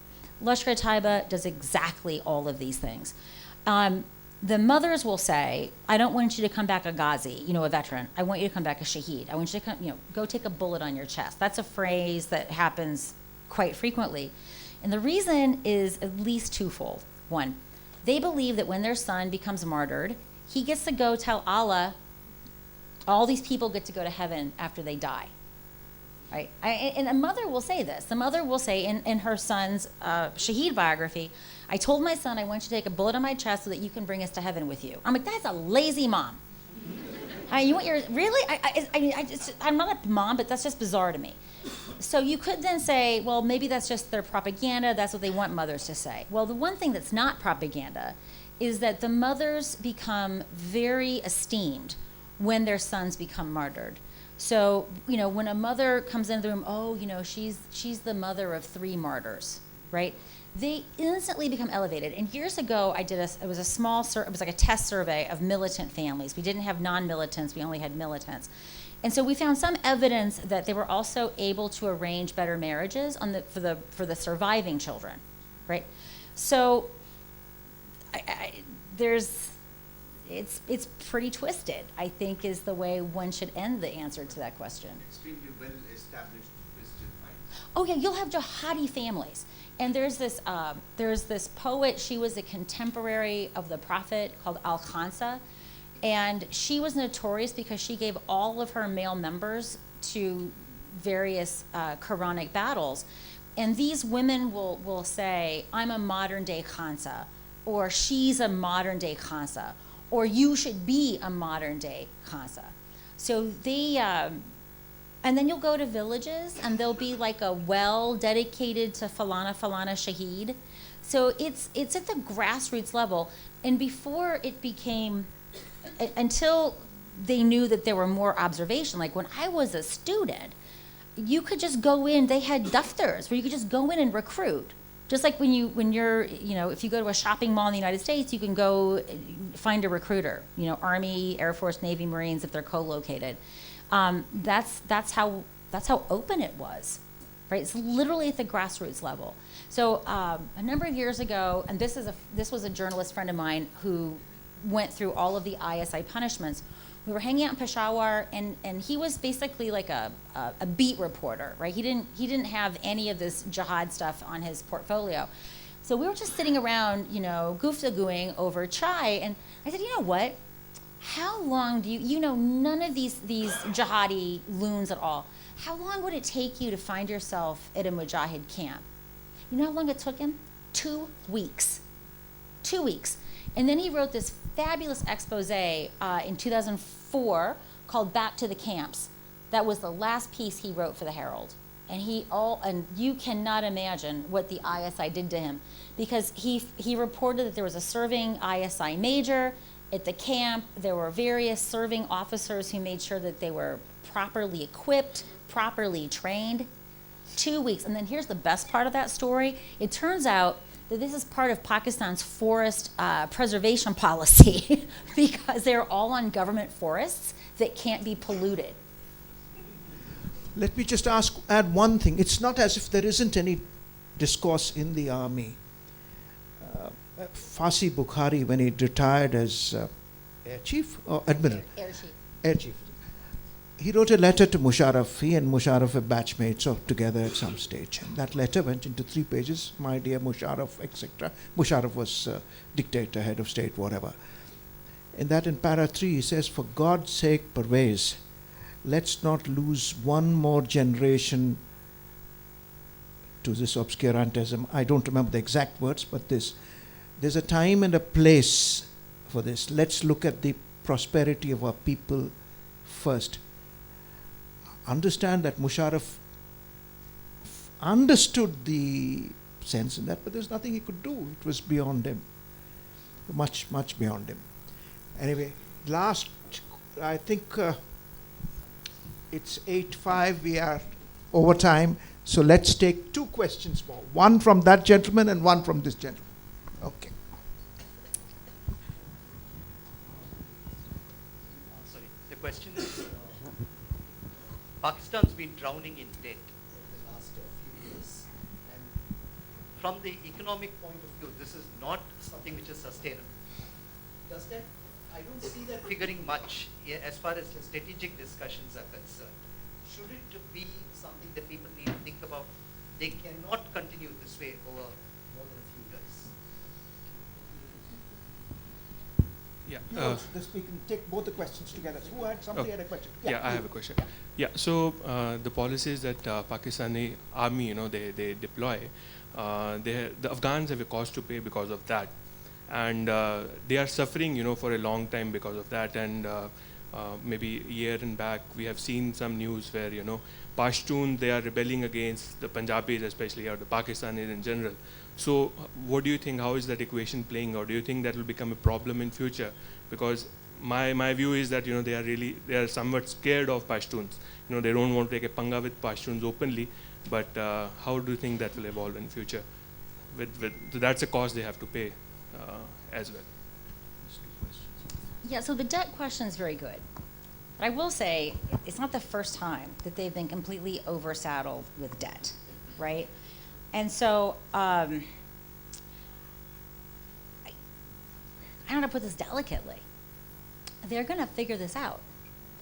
Lashkar Tayyaba does exactly all of these things. The mothers will say, I don't want you to come back a Ghazi, a veteran. I want you to come back a Shaheed. I want you to come, go take a bullet on your chest. That's a phrase that happens quite frequently. And the reason is at least twofold. One, they believe that when their son becomes martyred, he gets to go tell Allah, all these people get to go to heaven after they die. Right? And a mother will say this. The mother will say in her son's Shaheed biography, I told my son I want you to take a bullet on my chest so that you can bring us to heaven with you. I'm like, that's a lazy mom. You want really? I'm not a mom, but that's just bizarre to me. So you could then say, well, maybe that's just their propaganda. That's what they want mothers to say. Well, the one thing that's not propaganda is that the mothers become very esteemed when their sons become martyred. So, when a mother comes into the room, she's the mother of 3 martyrs, right? They instantly become elevated. And years ago, it was like a test survey of militant families. We didn't have non-militants, we only had militants. And so we found some evidence that they were also able to arrange better marriages for the surviving children, right? So it's pretty twisted, I think, is the way one should end the answer to that question. Extremely well-established twisted minds. Oh yeah, you'll have jihadi families. And there's this poet, she was a contemporary of the Prophet called Al-Khansa, and she was notorious because she gave all of her male members to various Quranic battles. And these women will say, I'm a modern day Khansa, or she's a modern day Khansa, or you should be a modern day Khansa. So and then you'll go to villages and there'll be like a well dedicated to Falana Shaheed. So it's at the grassroots level. And before it became, until they knew that there were more observation, like when I was a student, you could just go in, they had daftars where you could just go in and recruit. Just like when you're, if you go to a shopping mall in the United States, you can go find a recruiter, Army, Air Force, Navy, Marines, if they're co-located. That's how open it was, right? It's literally at the grassroots level. So a number of years ago, and this was a journalist friend of mine who went through all of the ISI punishments. We were hanging out in Peshawar, and he was basically like a beat reporter, right? He didn't have any of this jihad stuff on his portfolio. So we were just sitting around, goof-de-gooing over chai, and I said, you know what? How long do you know none of these jihadi loons at all, how long would it take you to find yourself at a mujahid camp? You know how long it took him? 2 weeks. 2 weeks. And then he wrote this fabulous expose in 2004 called Back to the Camps. That was the last piece he wrote for the Herald. And you cannot imagine what the ISI did to him, because he reported that there was a serving ISI major at the camp. There were various serving officers who made sure that they were properly equipped, properly trained. 2 weeks. And then here's the best part of that story. It turns out that this is part of Pakistan's forest preservation policy because they're all on government forests that can't be polluted. Let me just add one thing. It's not as if there isn't any discourse in the army. Fasi Bukhari, when he retired as Air Chief or Admiral? Air Chief. He wrote a letter to Musharraf. He and Musharraf were batchmates or together at some stage. And that letter went into 3 pages. My dear Musharraf, etc. Musharraf was dictator, head of state, whatever. In that, in para 3, he says, for God's sake, Pervez, let's not lose one more generation to this obscurantism. I don't remember the exact words, but there's a time and a place for this. Let's look at the prosperity of our people first. Understand that Musharraf understood the sense in that, but there's nothing he could do. It was beyond him. Much, much beyond him. Anyway, last, I think it's 8:05. We are over time. So let's take 2 questions more. One from that gentleman and one from this gentleman. Okay. Sorry, the question is, Pakistan's been drowning in debt over the last few years. And from the economic point of view, this is not something which is sustainable. Does that, I don't see that figuring much as far as the strategic discussions are concerned. Should it be something that people need to think about? They cannot continue this way over more than a few years. Yeah. We can take both the questions together. Who had somebody had a question? Yeah, I have a question. Yeah, so the policies that Pakistani army, they deploy, the Afghans have a cost to pay because of that, and they are suffering, for a long time because of that. And maybe a year and back, we have seen some news where Pashtun, they are rebelling against the Punjabis, especially, or the Pakistanis in general. So what do you think? How is that equation playing out? Do you think that will become a problem in future? Because my view is that they are somewhat scared of Pashtuns. They don't want to take a panga with Pashtuns openly. But how do you think that will evolve in future? So that's a cost they have to pay as well. Yeah, so the debt question is very good. But I will say it's not the first time that they've been completely oversaddled with debt, right? And so I don't know how to put this delicately. They're going to figure this out.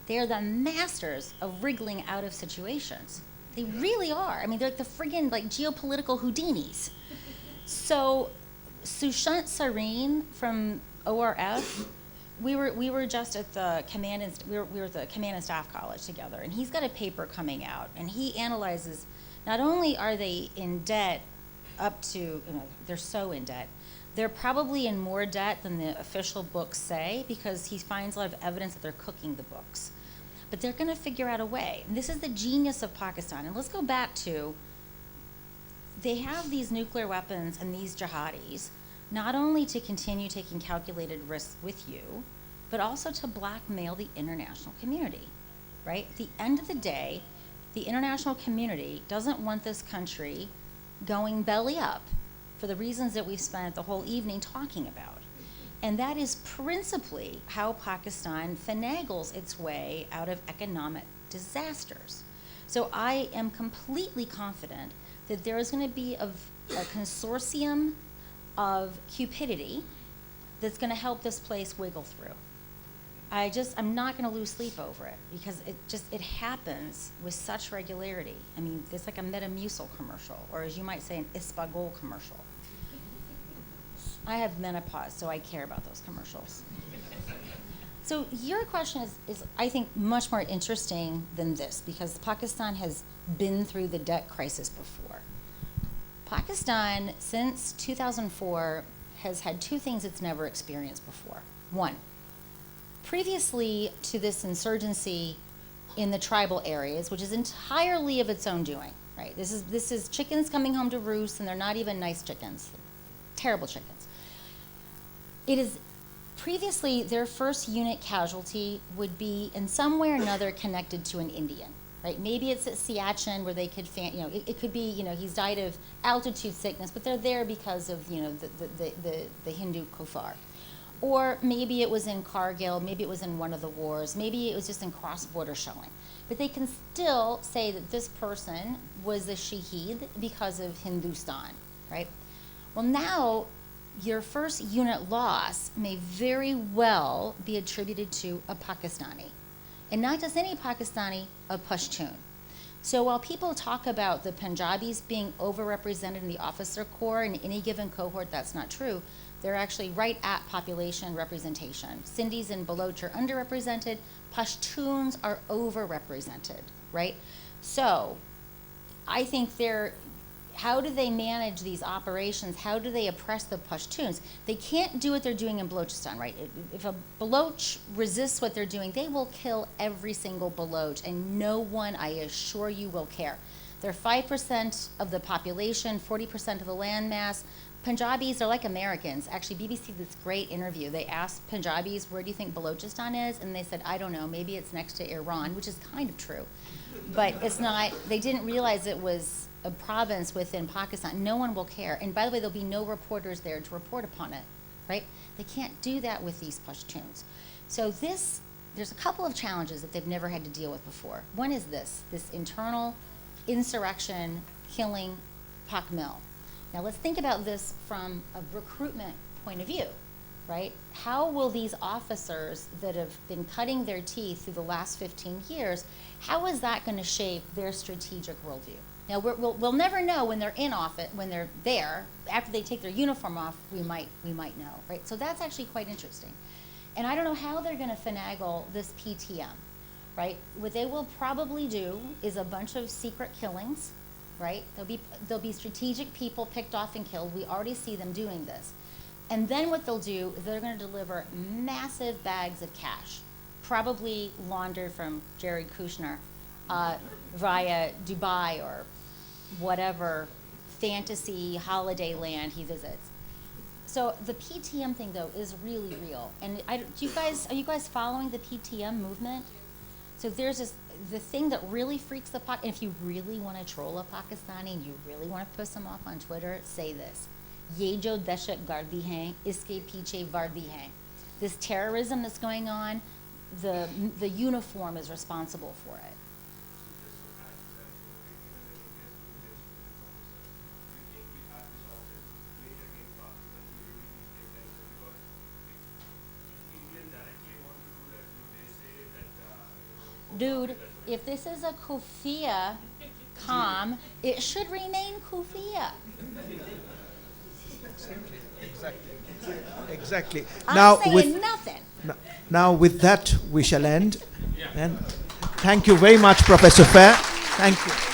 They're the masters of wriggling out of situations. They really are. I mean, they're like the friggin' geopolitical Houdinis. So Sushant Sareen from ORF, we were just at the command and we were at the command and staff college together, and he's got a paper coming out, and he analyzes not only are they in debt up to, they're so in debt, they're probably in more debt than the official books say, because he finds a lot of evidence that they're cooking the books. But they're going to figure out a way. And this is the genius of Pakistan. And let's go back to, they have these nuclear weapons and these jihadis, not only to continue taking calculated risks with you, but also to blackmail the international community, right? At the end of the day, the international community doesn't want this country going belly up for the reasons that we've spent the whole evening talking about. And that is principally how Pakistan finagles its way out of economic disasters. So I am completely confident that there is going to be a consortium of cupidity that's going to help this place wiggle through. I'm not going to lose sleep over it, because it happens with such regularity. I mean, it's like a Metamucil commercial, or as you might say, an Ispagol commercial. I have menopause, so I care about those commercials. So your question is, I think, much more interesting than this, because Pakistan has been through the debt crisis before. Pakistan, since 2004, has had 2 things it's never experienced before. One, previously to this insurgency in the tribal areas, which is entirely of its own doing, right? This is chickens coming home to roost, and they're not even nice chickens, terrible chickens. It is previously their first unit casualty would be in some way or another connected to an Indian, right? Maybe it's at Siachen where they could, it could be, he's died of altitude sickness, but they're there because of, the Hindu kuffar. Or maybe it was in Kargil, maybe it was in one of the wars, maybe it was just in cross-border shelling. But they can still say that this person was a shaheed because of Hindustan, right? Well, now your first unit loss may very well be attributed to a Pakistani. And not just any Pakistani, a Pashtun. So while people talk about the Punjabis being overrepresented in the officer corps in any given cohort, that's not true. They're actually right at population representation. Sindhis and Baloch are underrepresented. Pashtuns are overrepresented, right? So I think how do they manage these operations? How do they oppress the Pashtuns? They can't do what they're doing in Balochistan, right? If a Baloch resists what they're doing, they will kill every single Baloch, and no one, I assure you, will care. They're 5% of the population, 40% of the landmass. Punjabis are like Americans. Actually, BBC did this great interview. They asked Punjabis, where do you think Balochistan is? And they said, I don't know, maybe it's next to Iran, which is kind of true. But it's not, they didn't realize it was a province within Pakistan. No one will care. And by the way, there'll be no reporters there to report upon it, right? They can't do that with these Pashtuns. So there's a couple of challenges that they've never had to deal with before. One is this internal insurrection killing Pak Mill. Now let's think about this from a recruitment point of view, right? How will these officers that have been cutting their teeth through the last 15 years, how is that going to shape their strategic worldview? Now we'll never know when they're in office, when they're there. After they take their uniform off, we might know, right? So that's actually quite interesting. And I don't know how they're going to finagle this PTM, right? What they will probably do is a bunch of secret killings, right? There'll be strategic people picked off and killed. We already see them doing this. And then what they'll do is they're going to deliver massive bags of cash, probably laundered from Jared Kushner via Dubai or whatever fantasy holiday land he visits. So the PTM thing, though, is really real. And are you guys following the PTM movement? So there's the thing that really freaks the if you really want to troll a Pakistani and you really want to piss them off on Twitter, say this. Ye jo dashat gardi hain, iske piche vardi hain. This terrorism that's going on, the uniform is responsible for it. Dude, if this is a kufiya calm, it should remain kufiya. Exactly. I'm saying nothing. Now with that, we shall end. And thank you very much, Professor Fair. Thank you.